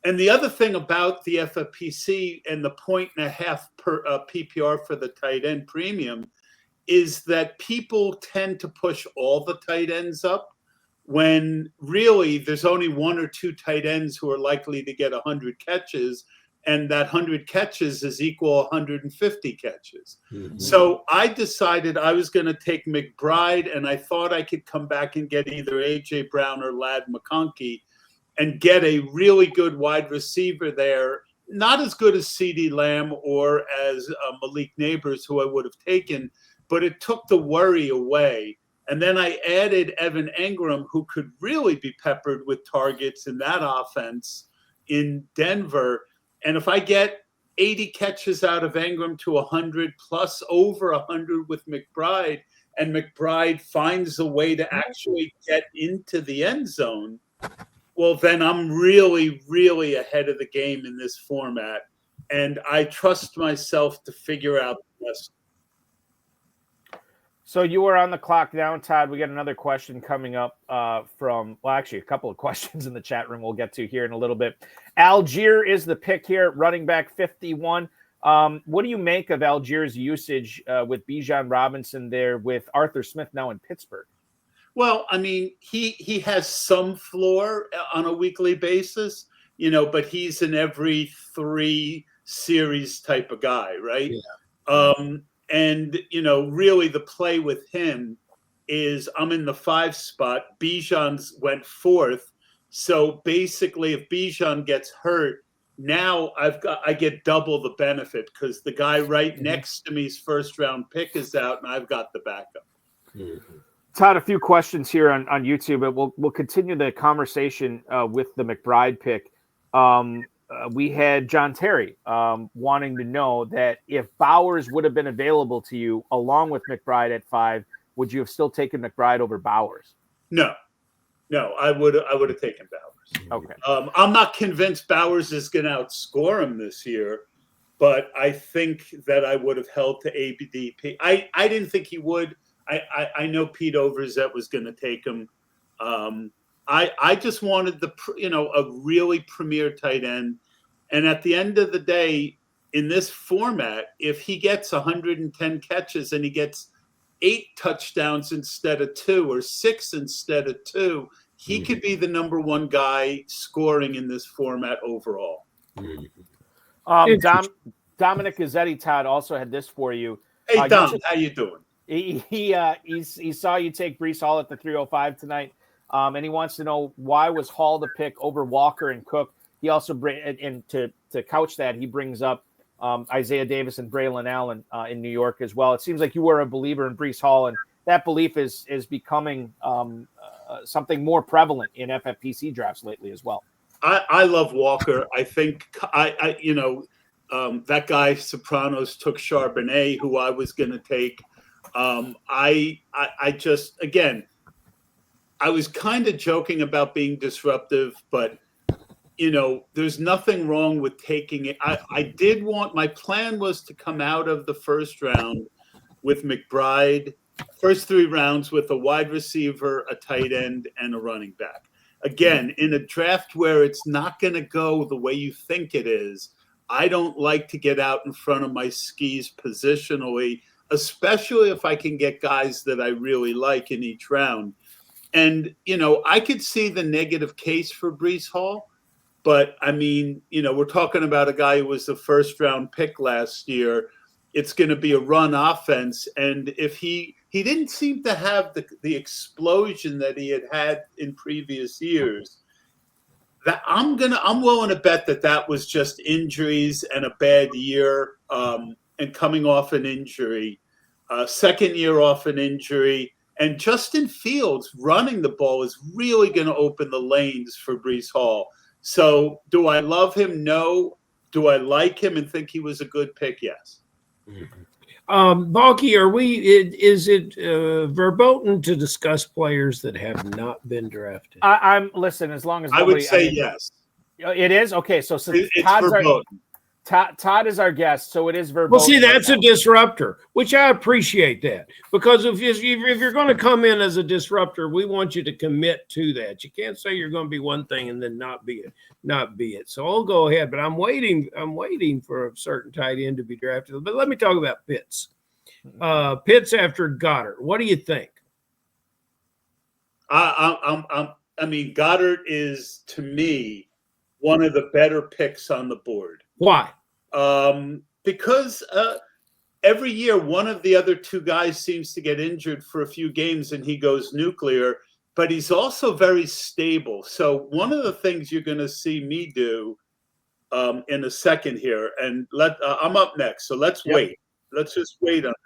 And the other thing about the FFPC and the 1.5 per PPR for the tight end premium is that people tend to push all the tight ends up, when really there's only 1 or 2 tight ends who are likely to get 100 catches, and that 100 catches is equal 150 catches. Mm-hmm. So I decided I was going to take McBride, and I thought I could come back and get either A.J. Brown or Ladd McConkey and get a really good wide receiver there, not as good as CeeDee Lamb or as Malik Neighbors, who I would have taken, but it took the worry away. And then I added Evan Engram, who could really be peppered with targets in that offense in Denver. And if I get 80 catches out of Engram to 100 plus over 100 with McBride, and McBride finds a way to actually get into the end zone, well, then I'm really, really ahead of the game in this format. And I trust myself to figure out the best. So you were on the clock now, Tod. We got another question coming up actually a couple of questions in the chat room we'll get to here in a little bit. Algier is the pick here, running back 51. What do you make of Algier's usage with Bijan Robinson there with Arthur Smith now in Pittsburgh? Well, he has some floor on a weekly basis, but he's an every 3 series type of guy, right? Yeah. And, really the play with him is I'm in the 5 spot. Bijan went 4th. So basically if Bijan gets hurt, now I get double the benefit because the guy right next to me's first round pick is out and I've got the backup. Mm-hmm. Todd, a few questions here on YouTube, but we'll continue the conversation with the McBride pick. We had John Terry wanting to know that if Bowers would have been available to you along with McBride at 5, would you have still taken McBride over Bowers? No, I would have taken Bowers. Okay. I'm not convinced Bowers is going to outscore him this year, but I think that I would have held to ABDP. I didn't think he would. I know Pete Overzet was going to take him. I just wanted a really premier tight end. And at the end of the day, in this format, if he gets 110 catches and he gets 8 touchdowns instead of 2 or 6 instead of 2, he could be the number 1 guy scoring in this format overall. Dominic Gazzetti, Todd, also had this for you. Hey, Dom, how you doing? He saw you take Breece Hall at the 305 tonight, and he wants to know why was Hall the pick over Walker and Cook. He also to couch that, he brings up Isaiah Davis and Braylon Allen in New York as well. It seems like you were a believer in Breece Hall, and that belief is becoming something more prevalent in FFPC drafts lately as well. I love Walker. I think that guy Sopranos took Charbonnet, who I was going to take. I just, again, I was kind of joking about being disruptive, but there's nothing wrong with taking it. My plan was to come out of the first round with McBride, first 3 rounds with a wide receiver, a tight end, and a running back. Again, in a draft where it's not going to go the way you think it is, I don't like to get out in front of my skis positionally, especially if I can get guys that I really like in each round. And, I could see the negative case for Breece Hall, but I mean, we're talking about a guy who was the first round pick last year. It's going to be a run offense. And if he didn't seem to have the explosion that he had in previous years, that I'm willing to bet that was just injuries and a bad year, and coming off an injury, second year off an injury. And Justin Fields running the ball is really going to open the lanes for Breece Hall. So do I love him? No. Do I like him and think he was a good pick? Yes. Balky, is it verboten to discuss players that have not been drafted? Listen, as long as I would say yes. It is? Okay, so since it's verboten. Todd is our guest, so it is verboten. Well, see, that's a disruptor, which I appreciate that, because if you're going to come in as a disruptor, we want you to commit to that. You can't say you're going to be one thing and then not be it. So I'll go ahead, but I'm waiting for a certain tight end to be drafted. But let me talk about Pitts. Pitts after Goddard. What do you think? I mean, Goddard is, to me, one of the better picks on the board. Why? Because every year one of the other 2 guys seems to get injured for a few games and he goes nuclear, but he's also very stable. So one of the things you're going to see me do in a second here, and I'm up next, so let's wait. Let's just wait on it.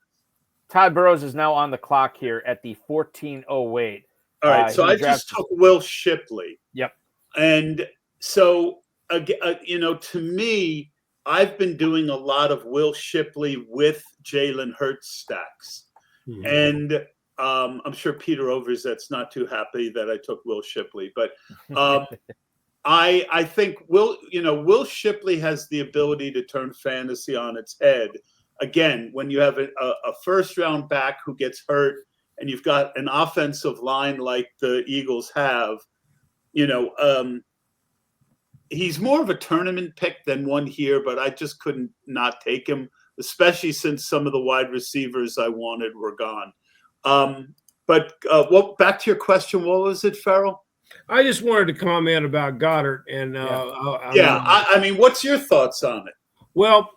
Tod Burros is now on the clock here at the 14:08. All right, so I just took Will Shipley. Yep. And so, to me, I've been doing a lot of Will Shipley with Jalen Hurts stacks. Mm-hmm. And I'm sure Peter Overzet's not too happy that I took Will Shipley. But I think Will Shipley has the ability to turn fantasy on its head. Again, when you have a first-round back who gets hurt and you've got an offensive line like the Eagles have, he's more of a tournament pick than one here, but I just couldn't not take him, especially since some of the wide receivers I wanted were gone. But back to your question, what was it, Farrell? I just wanted to comment about Goddard. And I mean, what's your thoughts on it? Well,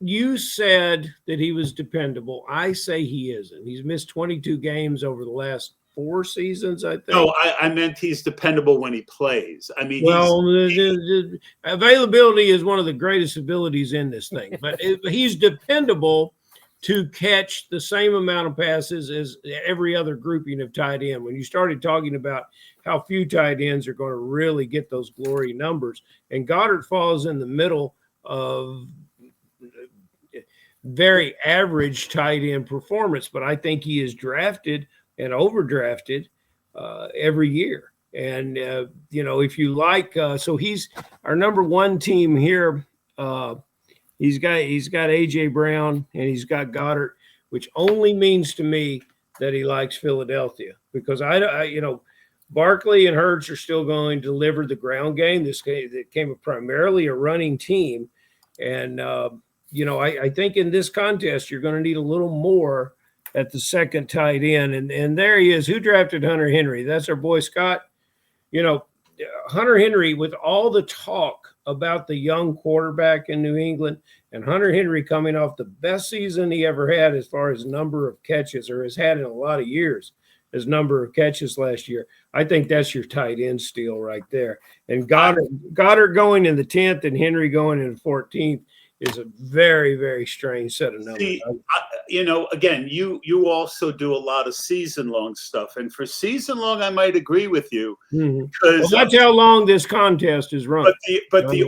you said that he was dependable. I say he isn't. He's missed 22 games over the last 4 seasons, I think. No, I meant he's dependable when he plays. I mean, the availability is one of the greatest abilities in this thing, but he's dependable to catch the same amount of passes as every other grouping of tight end. When you started talking about how few tight ends are going to really get those glory numbers, and Goddard falls in the middle of very average tight end performance, but I think he is drafted and overdrafted every year. And, if you like, so he's our number one team here. He's got AJ Brown and he's got Goddard, which only means to me that he likes Philadelphia, because Barkley and Hurts are still going to deliver the ground game. This came primarily a running team. And, I think in this contest, you're going to need a little more at the second tight end. And there he is. Who drafted Hunter Henry? That's our boy Scott. Hunter Henry, with all the talk about the young quarterback in New England, and Hunter Henry coming off the best season he ever had as far as number of catches, or has had in a lot of years, as number of catches last year. I think that's your tight end steal right there. And Goddard going in the 10th and Henry going in the 14th is a very, very strange set of numbers. See, again, you also do a lot of season-long stuff, and for season-long, I might agree with you, because that's how long this contest is run. But the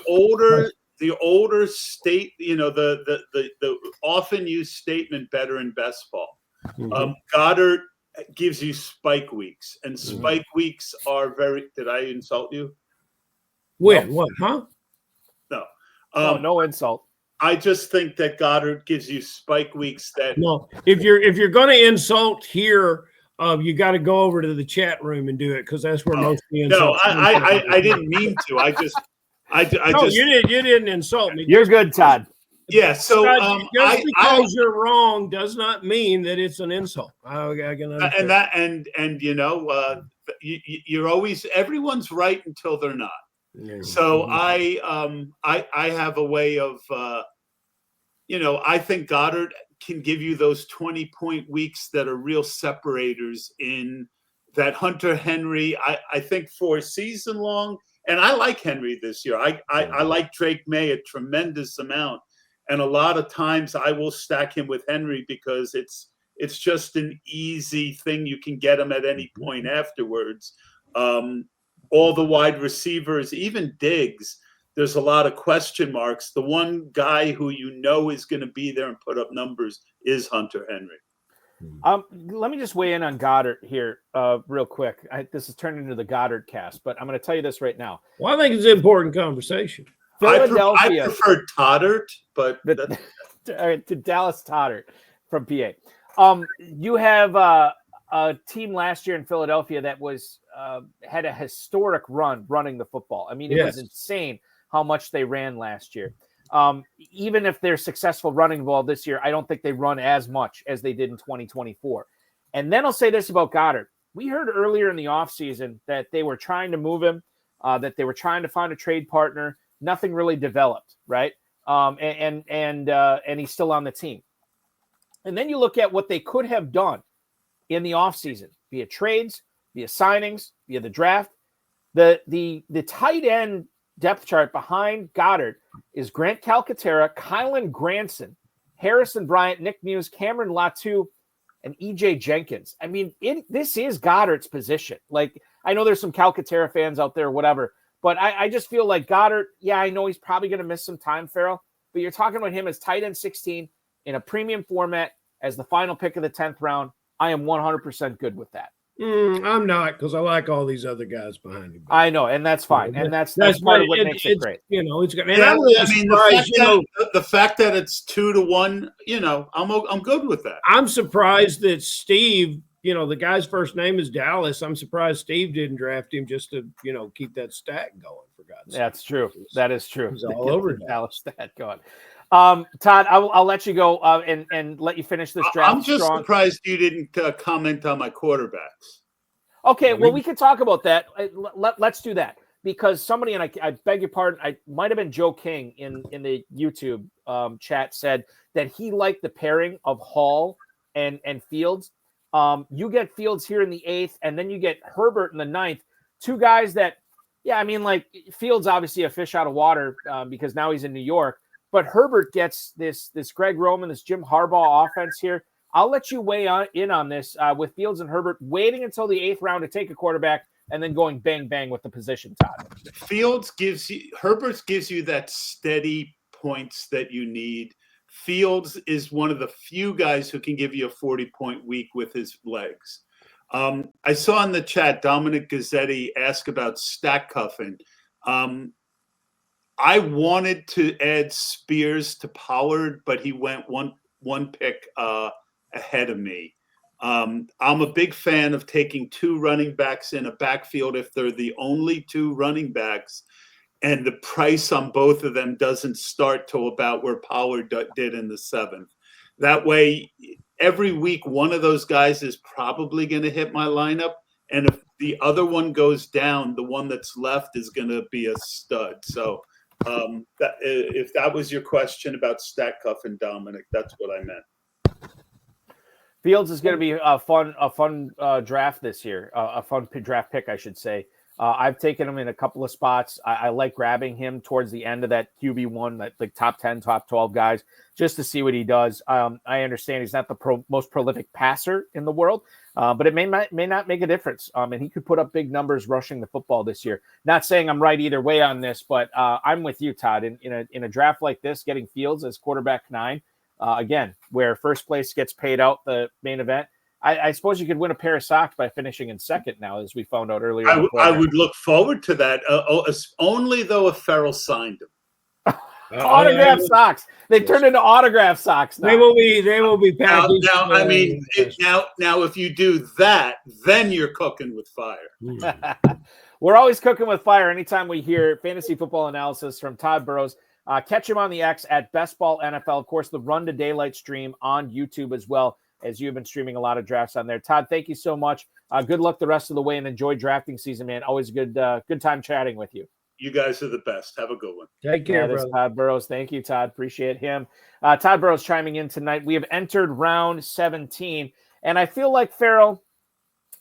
older state, the often used statement, better in best ball. Goddard gives you spike weeks, and spike weeks are very. Did I insult you? When? No. What? Huh? No. No insult. I just think that Goddard gives you spike weeks that. No, if you're going to insult here, you got to go over to the chat room and do it, because that's where most of the insults. No, I didn't mean to. You didn't insult me. You're good, Todd. Yeah. So just because you're wrong does not mean that it's an insult. I can understand. You're always, everyone's right until they're not. So I have a way of, I think Goddard can give you those 20-point weeks that are real separators in that. Hunter Henry, I think for season long, and I like Henry this year. I like Drake May a tremendous amount. And a lot of times I will stack him with Henry because it's just an easy thing. You can get him at any point afterwards. All the wide receivers, even Diggs, there's a lot of question marks. The one guy who is going to be there and put up numbers is Hunter Henry. Let me just weigh in on Goddard here real quick. This is turning into the Goddard cast, but I'm going to tell you this right now. Well, I think it's an important conversation. Philadelphia. I prefer Toddart, but to Dallas Toddart from PA. You have a team last year in Philadelphia that was had a historic run running the football. I mean, it was insane how much they ran last year. Even if they're successful running the ball this year, I don't think they run as much as they did in 2024. And then I'll say this about Goddard. We heard earlier in the offseason that they were trying to move him, that they were trying to find a trade partner. Nothing really developed, right? And he's still on the team. And then you look at what they could have done in the offseason, via trades, via signings, via the draft. The tight end depth chart behind Goddard is Grant Calcaterra, Kylan Granson, Harrison Bryant, Nick Muse, Cameron Latu, and EJ Jenkins. I mean, this is Goddard's position. Like, I know there's some Calcaterra fans out there, whatever, but I just feel like Goddard, I know he's probably going to miss some time, Farrell, but you're talking about him as tight end 16 in a premium format as the final pick of the 10th round. I am 100% good with that. I'm not, because I like all these other guys behind him. I know, and that's fine, and that's part of what makes it great. It's good. The fact that it's 2-1, I'm good with that. I'm surprised that Steve, the guy's first name is Dallas. I'm surprised Steve didn't draft him just to, keep that stat going. For God's sake, that's true. That is true. He's all over Dallas stat going. Todd, I'll let you go and let you finish this draft. I'm just surprised you didn't comment on my quarterbacks. Okay, well, we can talk about that. Let's do that, because somebody, and I beg your pardon, I might have been Joe King in the YouTube chat, said that he liked the pairing of Hall and Fields. You get Fields here in the 8th, and then you get Herbert in the 9th. Two guys that, Fields obviously a fish out of water because now he's in New York. but Herbert gets this Greg Roman, this Jim Harbaugh offense here. I'll let you weigh in on this with Fields and Herbert waiting until the 8th round to take a quarterback and then going bang, bang with the position, Todd. Herbert gives you that steady points that you need. Fields is one of the few guys who can give you a 40-point week with his legs. I saw in the chat Dominic Gazzetti ask about stack cuffing. I wanted to add Spears to Pollard, but he went one pick ahead of me. I'm a big fan of taking 2 running backs in a backfield if they're the only 2 running backs, and the price on both of them doesn't start till about where Pollard did in the 7th. That way, every week, one of those guys is probably going to hit my lineup, and if the other one goes down, the one that's left is going to be a stud. So if that was your question about stack cuffing, Dominic, that's what I meant. Fields is going to be a fun draft this year, a fun draft pick, I should say. I've taken him in a couple of spots. I like grabbing him towards the end of that QB1, that like top 10, top 12 guys, just to see what he does. I understand he's not the most prolific passer in the world, but it may not make a difference. And he could put up big numbers rushing the football this year. Not saying I'm right either way on this, but I'm with you, Todd. In a draft like this, getting Fields as quarterback 9, again, where first place gets paid out the main event. I suppose you could win a pair of socks by finishing in second now, as we found out earlier. I would look forward to that, only though if Ferrell signed them. Autograph socks. They turned into autograph socks now. They will be packaged. Now, if you do that, then you're cooking with fire. We're always cooking with fire anytime we hear fantasy football analysis from Tod Burros. Catch him on the X at Best Ball NFL. Of course, the Run to Daylight stream on YouTube as well, as you've been streaming a lot of drafts on there. Todd, thank you so much. Good luck the rest of the way and enjoy drafting season, man. Always a good time chatting with you. You guys are the best. Have a good one. Take care, brother. Tod Burros. Thank you, Todd. Appreciate him. Tod Burros chiming in tonight. We have entered round 17, and I feel like, Farrell,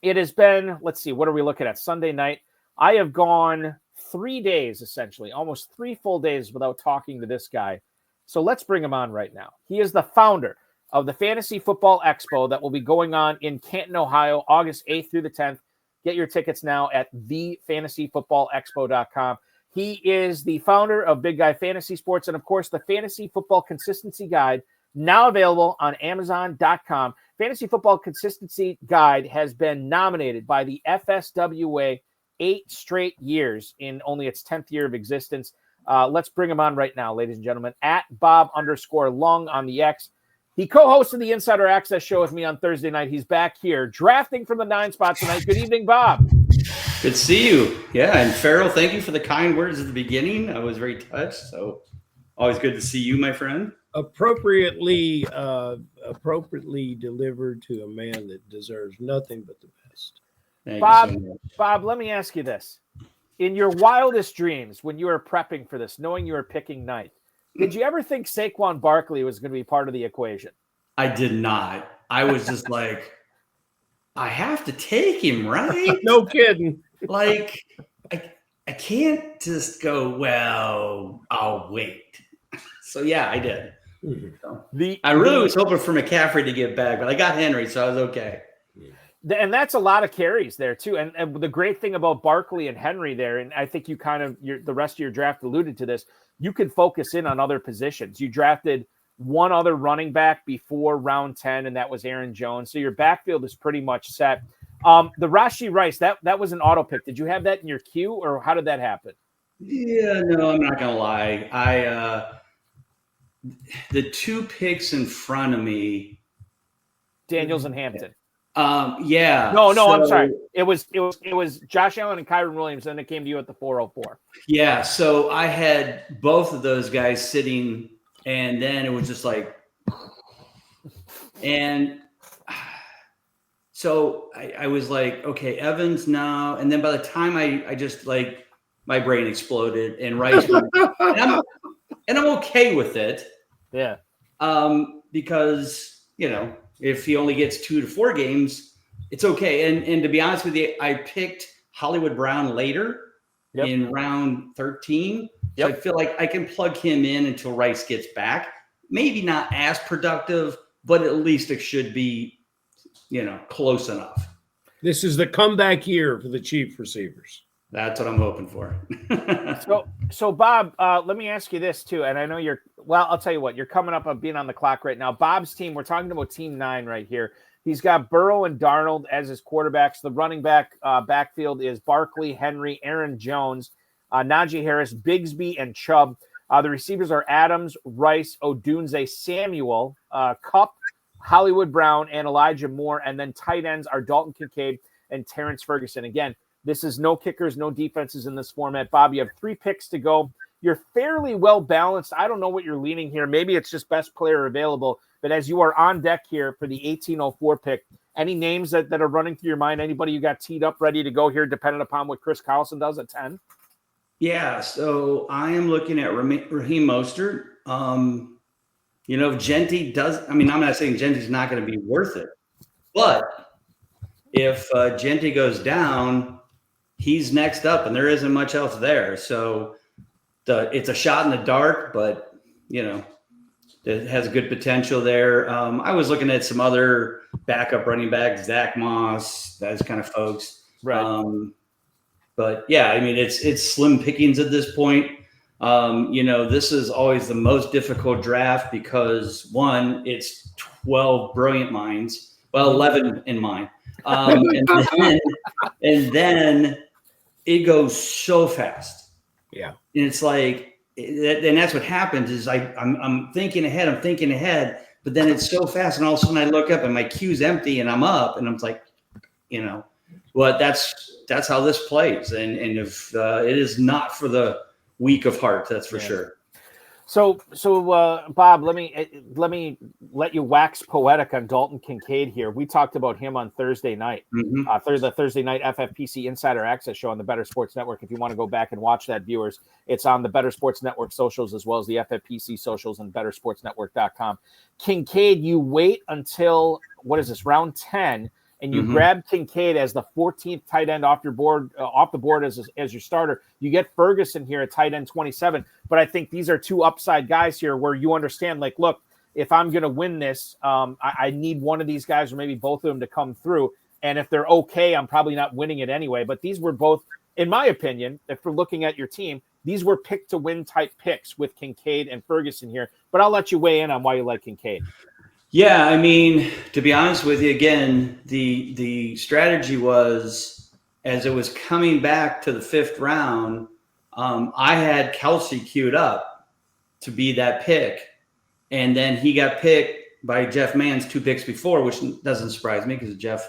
it has been, let's see, what are we looking at? Sunday night. I have gone 3 days, essentially, almost 3 full days without talking to this guy. So let's bring him on right now. He is the founder of the Fantasy Football Expo that will be going on in Canton, Ohio, August 8th through the 10th. Get your tickets now at thefantasyfootballexpo.com. He is the founder of Big Guy Fantasy Sports and, of course, the Fantasy Football Consistency Guide, now available on Amazon.com. Fantasy Football Consistency Guide has been nominated by the FSWA 8 straight years in only its 10th year of existence. Let's bring him on right now, ladies and gentlemen, at Bob_Lung on the X. He co-hosted the Insider Access show with me on Thursday night. He's back here drafting from the 9 spot tonight. Good evening, Bob. Good to see you. Yeah, and Farrell, thank you for the kind words at the beginning. I was very touched. So always good to see you, my friend. Appropriately delivered to a man that deserves nothing but the best. Thank you so much. Bob, let me ask you this. In your wildest dreams, when you were prepping for this, knowing you were picking ninth, did you ever think Saquon Barkley was going to be part of the equation? I did not. I was just like, I have to take him, right? No kidding. Like, I can't just go, well, I'll wait. So, yeah, I did. So, I really was hoping for McCaffrey to get back, but I got Henry, so I was okay. And that's a lot of carries there, too. And the great thing about Barkley and Henry there, and I think you the rest of your draft alluded to this, you could focus in on other positions. You drafted one other running back before round 10, and that was Aaron Jones. So your backfield is pretty much set. The Rashee Rice, that was an auto pick. Did you have that in your queue, or how did that happen? Yeah, no, I'm not going to lie. The 2 picks in front of me. Daniels and Hampton. Yeah. No, I'm sorry. It was Josh Allen and Kyron Williams, and it came to you at the 404. Yeah, so I had both of those guys sitting, and then it was just like, and so I was like, okay, Evans now, and then by the time I just like my brain exploded, and Rice, and I'm okay with it. Yeah. Because if he only gets 2 to 4 games, it's okay. And to be honest with you, I picked Hollywood Brown later in round 13. So I feel like I can plug him in until Rice gets back. Maybe not as productive, but at least it should be, close enough. This is the comeback year for the chief receivers. That's what I'm hoping for. So Bob, let me ask you this too. And I know I'll tell you what, you're coming up on being on the clock right now. Bob's team, we're talking about team 9 right here. He's got Burrow and Darnold as his quarterbacks. The running backfield is Barkley, Henry, Aaron Jones, Najee Harris, Bigsby, and Chubb. The receivers are Adams, Rice, Odunze, Samuel, Kupp, Hollywood Brown, and Elijah Moore. And then tight ends are Dalton Kincaid and Terrence Ferguson. Again, this is no kickers, no defenses in this format. Bob, you have 3 picks to go. You're fairly well balanced. I don't know what you're leaning here. Maybe it's just best player available. But as you are on deck here for the 1804 pick, any names that are running through your mind? Anybody you got teed up ready to go here, depending upon what Chris Carlson does at 10? Yeah, so I am looking at Raheem Mostert. If Genty does, I'm not saying Genty's not going to be worth it, but if Genty goes down, he's next up, and there isn't much else there. So it's a shot in the dark, but it has good potential there. I was looking at some other backup running backs, Zach Moss, those kind of folks. Right. But yeah, it's slim pickings at this point. This is always the most difficult draft because 1, it's 12 brilliant minds. Well, 11 in mine. And then it goes so fast. Yeah. And it's like, and that's what happens is I'm thinking ahead, but then it's so fast. And all of a sudden I look up and my queue's empty and I'm up and I'm like, well, that's how this plays. And if it is not for the weak of heart, that's for sure. So Bob, let me let you wax poetic on Dalton Kincaid here. We talked about him on Thursday night, the Thursday night FFPC Insider Access show on the Better Sports Network. If you want to go back and watch that, viewers, it's on the Better Sports Network socials as well as the FFPC socials and bettersportsnetwork.com. Kincaid, you wait until round 10. And you grab Kincaid as the 14th tight end off the board as your starter. You get Ferguson here at tight end 27. But I think these are 2 upside guys here where you understand, like, look, if I'm going to win this, I need one of these guys or maybe both of them to come through. And if they're okay, I'm probably not winning it anyway. But these were both, in my opinion, if we're looking at your team, these were pick to win type picks with Kincaid and Ferguson here. But I'll let you weigh in on why you like Kincaid. Yeah, to be honest with you, again, the strategy was as it was coming back to the 5th round, I had Kelsey queued up to be that pick. And then he got picked by Jeff Mann's 2 picks before, which doesn't surprise me because Jeff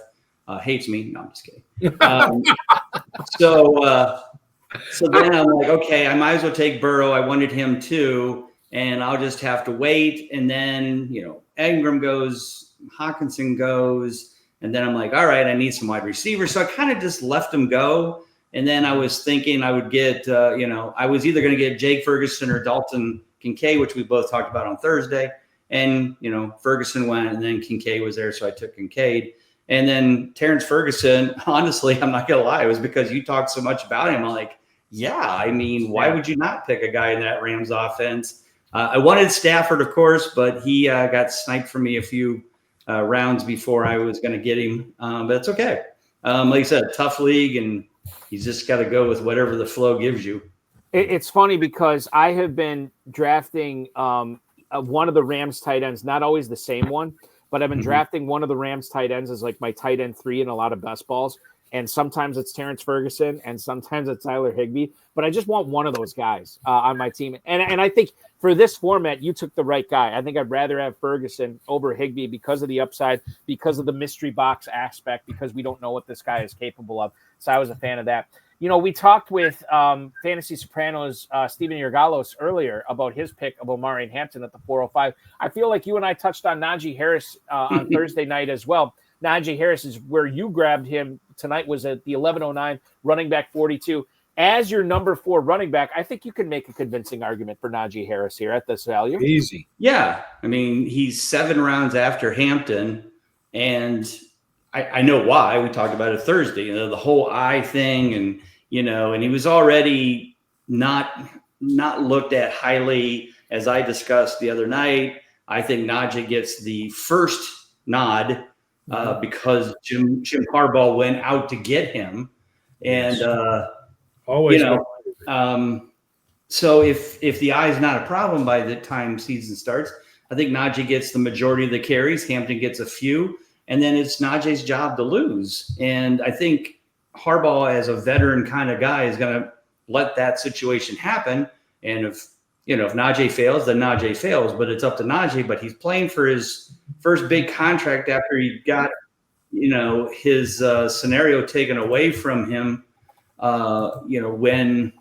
hates me. No, I'm just kidding. So then I'm like, okay, I might as well take Burrow. I wanted him too. And I'll just have to wait. And then, Ingram goes, Hawkinson goes. And then I'm like, all right, I need some wide receivers. So I kind of just left him go. And then I was thinking I would get, I was either going to get Jake Ferguson or Dalton Kincaid, which we both talked about on Thursday. And, Ferguson went and then Kincaid was there. So I took Kincaid. And then Terrence Ferguson, honestly, I'm not going to lie. It was because you talked so much about him. I'm like, yeah, why would you not pick a guy in that Rams offense? I wanted Stafford, of course, but he got sniped for me a few rounds before I was going to get him. But it's okay. Like I said, tough league, and you just got to go with whatever the flow gives you. It's funny because I have been drafting one of the Rams tight ends, not always the same one, but I've been drafting one of the Rams tight ends as like my tight end 3 in a lot of best balls. And sometimes it's Terrence Ferguson and sometimes it's Tyler Higbee. But I just want one of those guys on my team. And I think for this format, you took the right guy. I think I'd rather have Ferguson over Higbee because of the upside, because of the mystery box aspect, because we don't know what this guy is capable of. So I was a fan of that. We talked with Fantasy Sopranos, Steven Yergalos earlier about his pick of Omari and Hampton at the 405. I feel like you and I touched on Najee Harris on Thursday night as well. Najee Harris is where you grabbed him tonight, was at the 1109, running back 42. As your number 4 running back, I think you can make a convincing argument for Najee Harris here at this value. Easy. Yeah. He's 7 rounds after Hampton, and I know why. We talked about it Thursday, the whole eye thing, and he was already not not looked at highly, as I discussed the other night. I think Najee gets the first nod because Jim Harbaugh went out to get him, and always. So if the eye is not a problem by the time season starts, I think Najee gets the majority of the carries. Hampton gets a few, and then it's Najee's job to lose. And I think Harbaugh, as a veteran kind of guy, is going to let that situation happen. And if Najee fails, then Najee fails. But it's up to Najee. But he's playing for his first big contract after he got, his scenario taken away from him. When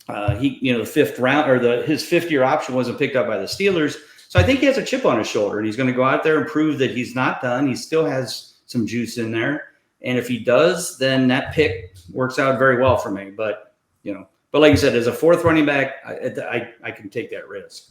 the fifth round or his fifth-year option wasn't picked up by the Steelers. So I think he has a chip on his shoulder, and he's going to go out there and prove that he's not done. He still has some juice in there. And if he does, then that pick works out very well for me. But like you said, as a fourth running back, I can take that risk.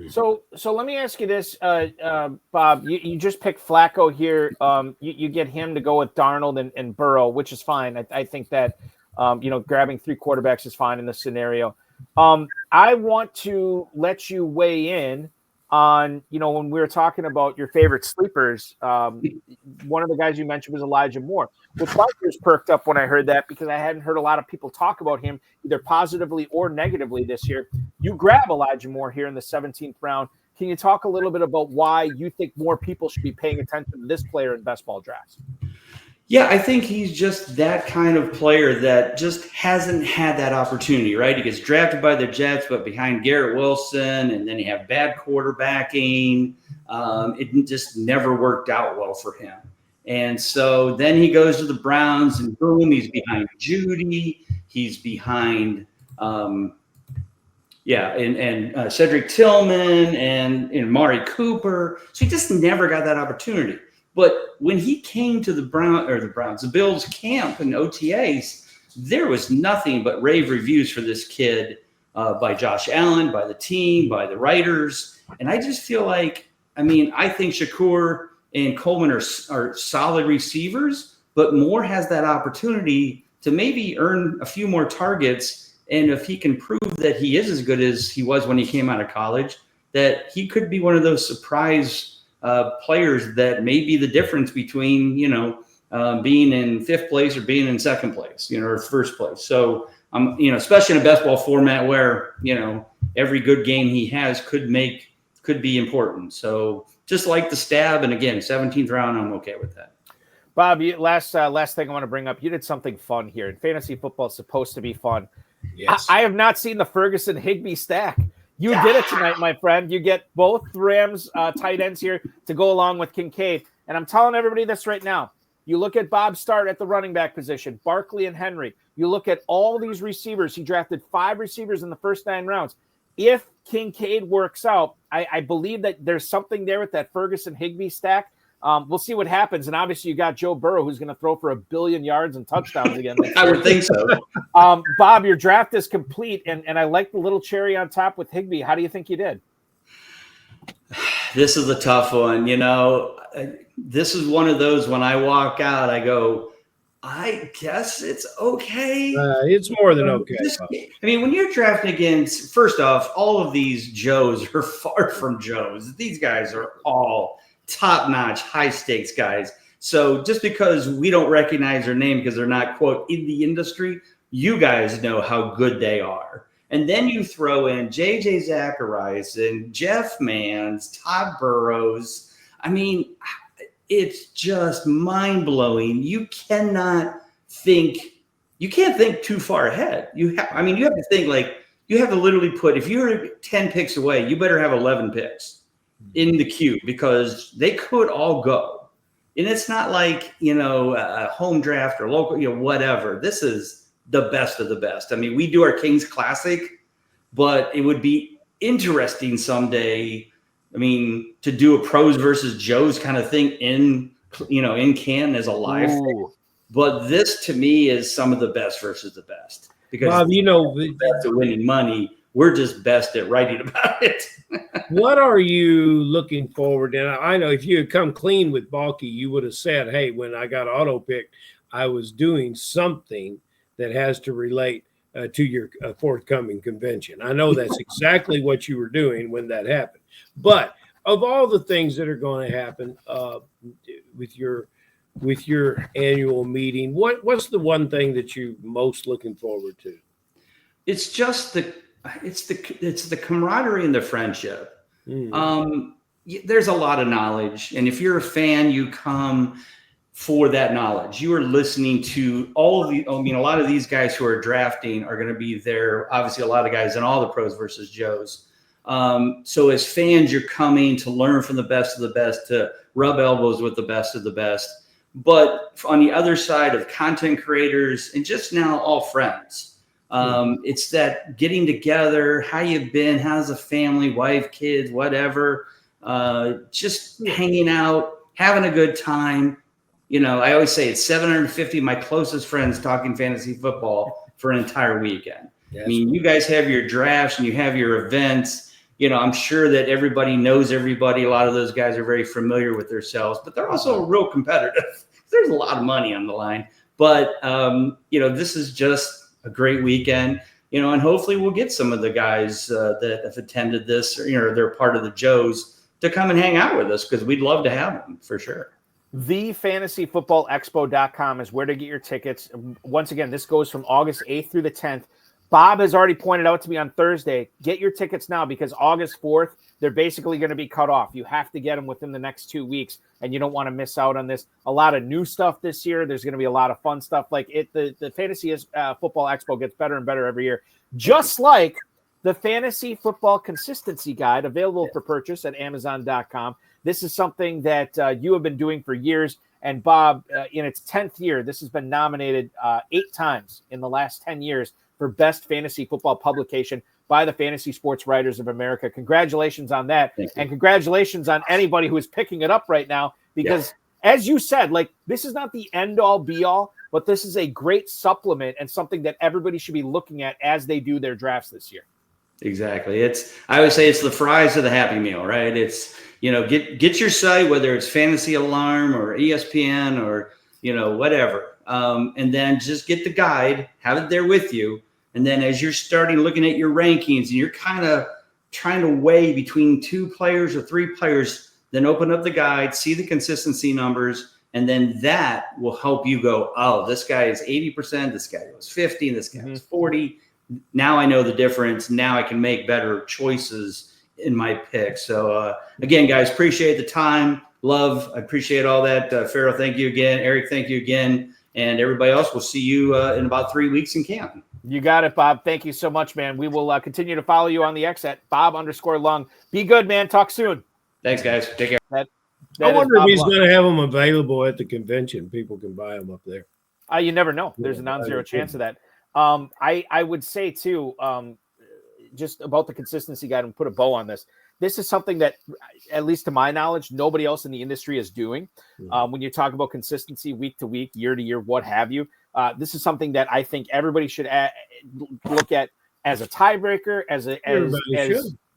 So let me ask you this, Bob. You just picked Flacco here. You get him to go with Darnold and Burrow, which is fine. I think that grabbing 3 quarterbacks is fine in this scenario. I want to let you weigh in on, when we were talking about your favorite sleepers. One of the guys you mentioned was Elijah Moore, which my ears perked up when I heard that, because I hadn't heard a lot of people talk about him either positively or negatively this year. You grab Elijah Moore here in the 17th round. Can you talk a little bit about why you think more people should be paying attention to this player in best ball drafts? Yeah, I think he's just that kind of player that just hasn't had that opportunity, right? He gets drafted by the Jets, but behind Garrett Wilson, and then he had bad quarterbacking. It just never worked out well for him. And so then he goes to the Browns, and boom, he's behind Judy. He's behind, Cedric Tillman and Mari Cooper. So he just never got that opportunity. But when he came to the Bills camp and OTAs, there was nothing but rave reviews for this kid by Josh Allen, by the team, by the writers. And I just feel like, I think Shakur and Coleman are solid receivers, but Moore has that opportunity to maybe earn a few more targets. And if he can prove that he is as good as he was when he came out of college, that he could be one of those surprise players that may be the difference between, being in 5th place or being in 2nd place, or 1st place. So, especially in a best ball format where, every good game he has could be important. So just like the stab. And again, 17th round, I'm okay with that. Bob, last thing I want to bring up, you did something fun here. Fantasy football is supposed to be fun. Yes. I have not seen the Ferguson-Higbee stack. You did it tonight, my friend. You get both Rams tight ends here to go along with Kincaid. And I'm telling everybody this right now. You look at Bob's start at the running back position, Barkley and Henry. You look at all these receivers. He drafted 5 receivers in the first 9 rounds. If Kincaid works out, I believe that there's something there with that Ferguson-Higbee stack. We'll see what happens. And obviously you got Joe Burrow, who's going to throw for 1 billion yards and touchdowns again. I would think so. Bob, your draft is complete. And I like the little cherry on top with Higbee. How do you think you did? This is a tough one. This is one of those, when I walk out, I go, I guess it's okay. It's more than okay. When you're drafting against, first off, all of these Joes are far from Joes. These guys are all top-notch, high-stakes guys. So just because we don't recognize their name because they're not, quote, in the industry, you guys know how good they are. And then you throw in J.J. Zachariason, Jeff Mans, Tod Burros. It's just mind-blowing. You can't think too far ahead. You have to think you have to literally put, if you're 10 picks away, you better have 11 picks in the queue, because they could all go. And it's not like, a home draft or local, whatever. This is the best of the best. We do our Kings Classic, but it would be interesting someday, to do a pros versus Joes kind of thing in Canton as a live thing. But this, to me, is some of the best versus the best. Because Bob, the best at winning money. We're just best at writing about it. What are you looking forward to? And I know if you had come clean with Balky, you would have said, hey, when I got auto picked, I was doing something that has to relate to your forthcoming convention. I know that's exactly what you were doing when that happened. But of all the things that are going to happen with your annual meeting, what's the one thing that you're most looking forward to? It's just it's the camaraderie and the friendship. There's a lot of knowledge, and if you're a fan, you come for that knowledge. You are listening to all of a lot of these guys who are drafting are going to be there. Obviously, a lot of guys in all the pros versus Joes. So as fans, you're coming to learn from the best of the best, to rub elbows with the best of the best. But on the other side of content creators and just now all friends, it's that getting together, how you been, how's the family, wife, kids, whatever, just hanging out, having a good time. I always say it's 750 of my closest friends talking fantasy football for an entire weekend. Yes. I mean, you guys have your drafts and you have your events. I'm sure that everybody knows everybody. A lot of those guys are very familiar with themselves, but they're also real competitive. There's a lot of money on the line. But, this is just a great weekend, and hopefully we'll get some of the guys that have attended this, or they're part of the Joes, to come and hang out with us, because we'd love to have them for sure. TheFantasyFootballExpo.com is where to get your tickets. Once again, this goes from August 8th through the 10th. Bob has already pointed out to me on Thursday, get your tickets now, because August 4th, they're basically going to be cut off. You have to get them within the next 2 weeks, and you don't want to miss out on this. A lot of new stuff this year. There's going to be a lot of fun stuff. Like the Fantasy Football Expo gets better and better every year, just like the Fantasy Football Consistency Guide, available for purchase at Amazon.com. This is something that you have been doing for years. And Bob, in its 10th year, this has been nominated 8 times in the last 10 years for Best Fantasy Football Publication by the Fantasy Sports Writers of America. Congratulations on that. And congratulations on anybody who is picking it up right now, because as you said, this is not the end all be all, but this is a great supplement and something that everybody should be looking at as they do their drafts this year. Exactly. I always say it's the fries of the Happy Meal, right? It's, get your site, whether it's Fantasy Alarm or ESPN or, whatever. And then just get the guide, have it there with you. And then as you're starting looking at your rankings and you're kind of trying to weigh between 2 players or 3 players, then open up the guide, see the consistency numbers, and then that will help you go, oh, this guy is 80%, this guy was 50, and this guy was 40. Now I know the difference. Now I can make better choices in my pick. So again, guys, appreciate the time. Love. I appreciate all that. Farrell, thank you again. Eric, thank you again. And everybody else, we'll see you in about 3 weeks in camp. You got it, Bob. Thank you so much, man. We will continue to follow you on the X at Bob_Lung. Be good, man. Talk soon. Thanks, guys. Take care. I wonder if he's going to have them available at the convention. People can buy them up there. You never know. There's a non-zero chance of that. I would say too, just about the consistency guide, and put a bow on this. This is something that, at least to my knowledge, nobody else in the industry is doing. When you talk about consistency week to week, year to year, what have you, this is something that I think everybody should look at as a tiebreaker,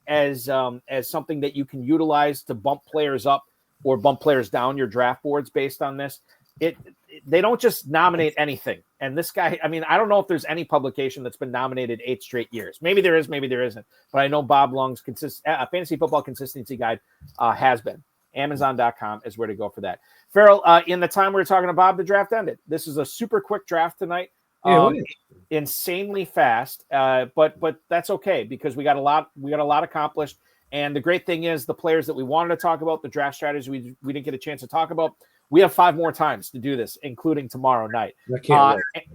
as something that you can utilize to bump players up or bump players down your draft boards based on this. They don't just nominate anything. And this guy, I mean, I don't know if there's any publication that's been nominated 8 straight years. Maybe there is, maybe there isn't. But I know Bob Lung's Fantasy Football Consistency Guide has been. Amazon.com is where to go for that. Farrell, in the time we were talking to Bob, the draft ended. This is a super quick draft tonight. Insanely fast, but that's okay, because we got a lot accomplished. And the great thing is, the players that we wanted to talk about, the draft strategies we didn't get a chance to talk about, we have 5 more times to do this, including tomorrow night.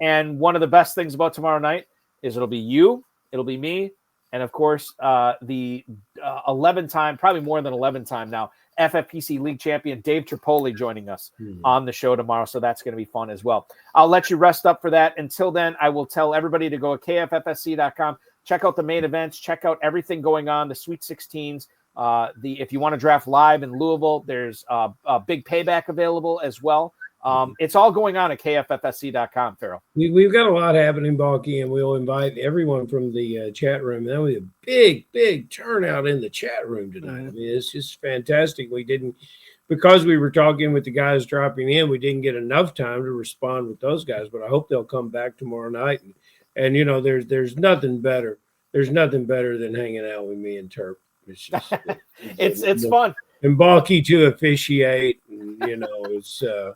And one of the best things about tomorrow night is it'll be you, it'll be me, and of course, the 11-time, probably more than 11-time now, FFPC League champion Dave Tripoli joining us on the show tomorrow. So that's going to be fun as well. I'll let you rest up for that. Until then, I will tell everybody to go to kffsc.com, check out the main events, check out everything going on, the Sweet 16s. If you want to draft live in Louisville, there's a big payback available as well. It's all going on at kffsc.com, Farrell. We've got a lot happening, Balky, and we'll invite everyone from the chat room. That'll be a big turnout in the chat room tonight. I mean, it's just fantastic. Because we were talking with the guys dropping in, we didn't get enough time to respond with those guys, but I hope they'll come back tomorrow night And you know, there's nothing better. There's nothing better than hanging out with me and Turp. It's just it's fun. And Balky to officiate, and, you know, it's you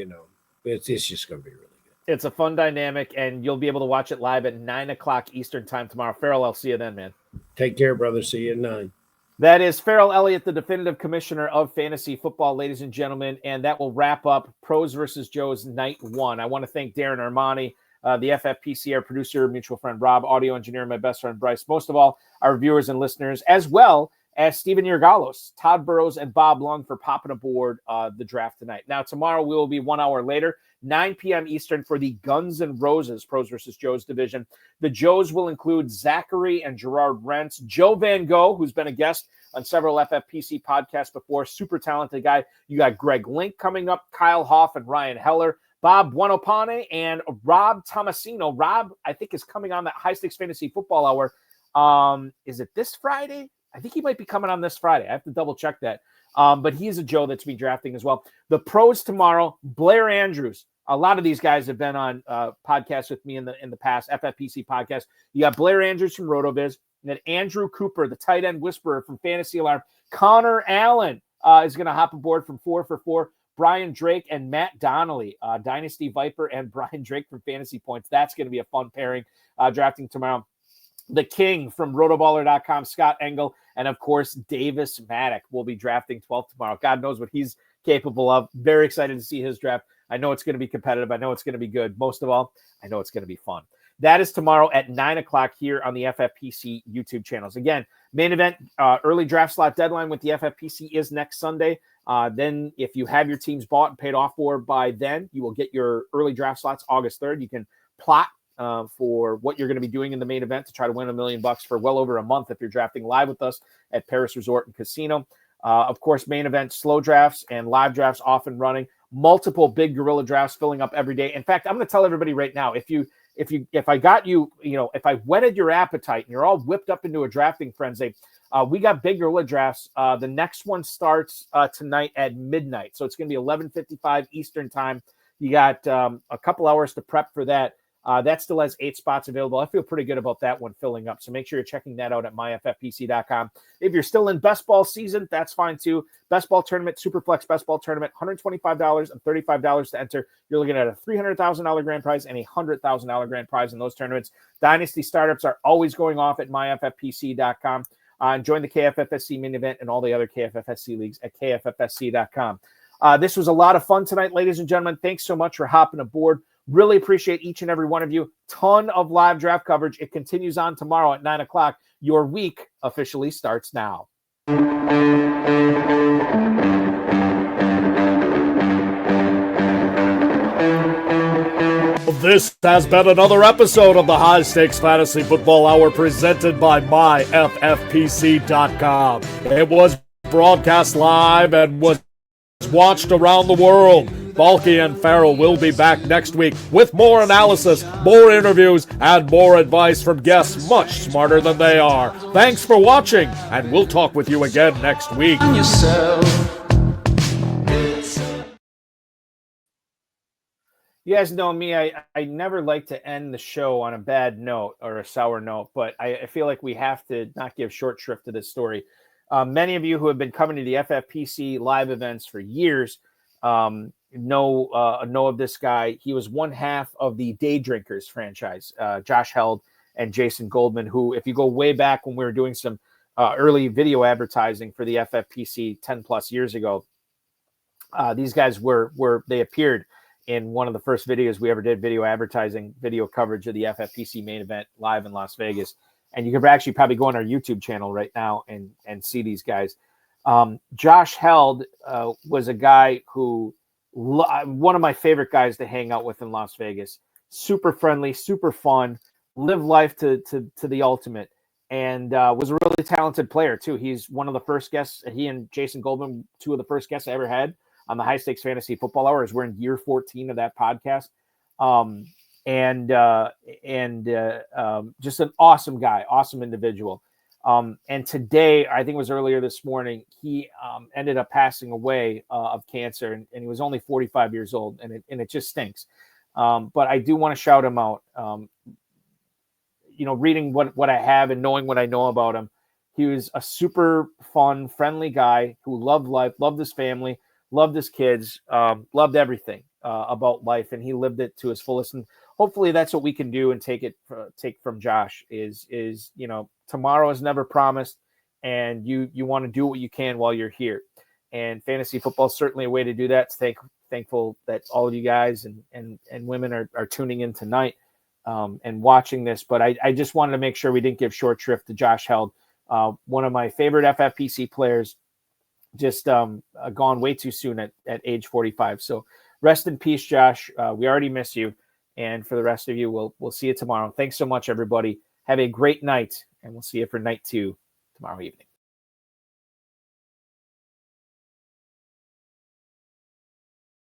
know, it's just gonna be really good. It's a fun dynamic, and you'll be able to watch it live at 9:00 Eastern time tomorrow. Farrell, I'll see you then, man. Take care, brother. See you at 9. That is Farrell Elliott, the definitive commissioner of fantasy football, ladies and gentlemen, and that will wrap up Pros versus Joes Night 1. I want to thank Darren Armani, the FFPC, our producer, mutual friend Rob, audio engineer, my best friend Bryce, most of all, our viewers and listeners, as well as Steven Yergalos, Tod Burros, and Bob Lung for popping aboard the draft tonight. Now, tomorrow we will be 1 hour later, 9 p.m. Eastern for the Guns N' Roses Pros versus Joes division. The Joes will include Zachary and Gerard Rentz, Joe Van Gogh, who's been a guest on several FFPC podcasts before, super talented guy. You got Greg Link coming up, Kyle Hoff and Ryan Heller, Bob Buonopane, and Rob Tomasino. Rob, I think, is coming on that High Stakes Fantasy Football Hour. Is it this Friday? I think he might be coming on this Friday. I have to double check that. But he's a Joe that's been drafting as well. The Pros tomorrow, Blair Andrews. A lot of these guys have been on podcasts with me in the past, FFPC podcast. You got Blair Andrews from RotoViz, and then Andrew Cooper, the tight end whisperer from Fantasy Alarm. Connor Allen is going to hop aboard from 4 for 4. Brian Drake and Matt Donnelly, Dynasty Viper and Brian Drake from Fantasy Points. That's going to be a fun pairing drafting tomorrow. The King from rotoballer.com, Scott Engel, and of course, Davis Maddock will be drafting 12th tomorrow. God knows what he's capable of. Very excited to see his draft. I know it's going to be competitive. I know it's going to be good. Most of all, I know it's going to be fun. That is tomorrow at 9:00 here on the FFPC YouTube channels. Again, main event, early draft slot deadline with the FFPC is next Sunday. Then if you have your teams bought and paid off for by then, you will get your early draft slots August 3rd. You can plot for what you're going to be doing in the main event to try to win $1 million for well over a month if you're drafting live with us at Paris Resort and Casino. Of course, main event, slow drafts and live drafts off and running. Multiple big gorilla drafts filling up every day. In fact, I'm going to tell everybody right now, if I got you, if I whetted your appetite and you're all whipped up into a drafting frenzy, we got big gorilla drafts. The next one starts tonight at midnight. So it's going to be 11:55 Eastern time. You got a couple hours to prep for that. That still has 8 spots available. I feel pretty good about that one filling up. So make sure you're checking that out at myffpc.com. If you're still in best ball season, that's fine too. Best ball tournament, Superflex best ball tournament, $125 and $35 to enter. You're looking at a $300,000 grand prize and a $100,000 grand prize in those tournaments. Dynasty startups are always going off at myffpc.com. And join the KFFSC main event and all the other KFFSC leagues at kffsc.com. This was a lot of fun tonight, ladies and gentlemen. Thanks so much for hopping aboard. Really appreciate each and every one of you. Ton of live draft coverage. It continues on tomorrow at 9:00. Your week officially starts now. This has been another episode of the High Stakes Fantasy Football Hour presented by myffpc.com. It was broadcast live and was watched around the world. Balky and Farrell will be back next week with more analysis, more interviews, and more advice from guests much smarter than they are. Thanks for watching, and we'll talk with you again next week. You guys know me. I never like to end the show on a bad note or a sour note, but I feel like we have to not give short shrift to this story. Many of you who have been coming to the FFPC live events for years know of this guy. He was one half of the Day Drinkers franchise, Josh Held and Jason Goldman, who, if you go way back when we were doing some early video advertising for the FFPC 10 plus years ago, these guys they appeared in one of the first videos we ever did, video advertising, video coverage of the FFPC main event live in Las Vegas. And you could actually probably go on our YouTube channel right now and see these guys. Josh Held was a guy who, one of my favorite guys to hang out with in Las Vegas. Super friendly, super fun, live life to the ultimate, and was a really talented player too. He's one of the first guests. He and Jason Goldman, two of the first guests I ever had on the High Stakes Fantasy Football Hour. We're in year 14 of that podcast. Just an awesome guy, awesome individual. And today, I think it was earlier this morning, he ended up passing away of cancer, and he was only 45 years old, and it just stinks. But I do want to shout him out. Reading what I have and knowing what I know about him, he was a super fun, friendly guy who loved life, loved his family, loved his kids, loved everything about life, and he lived it to his fullest. And hopefully that's what we can do and take from Josh is tomorrow is never promised, and you want to do what you can while you're here. And fantasy football is certainly a way to do that. Thankful that all of you guys and women are tuning in tonight and watching this. But I just wanted to make sure we didn't give short shrift to Josh Held, one of my favorite FFPC players, just gone way too soon at age 45. So rest in peace, Josh. We already miss you. And for the rest of you, we'll see you tomorrow. Thanks so much, everybody. Have a great night, and we'll see you for night 2 tomorrow evening.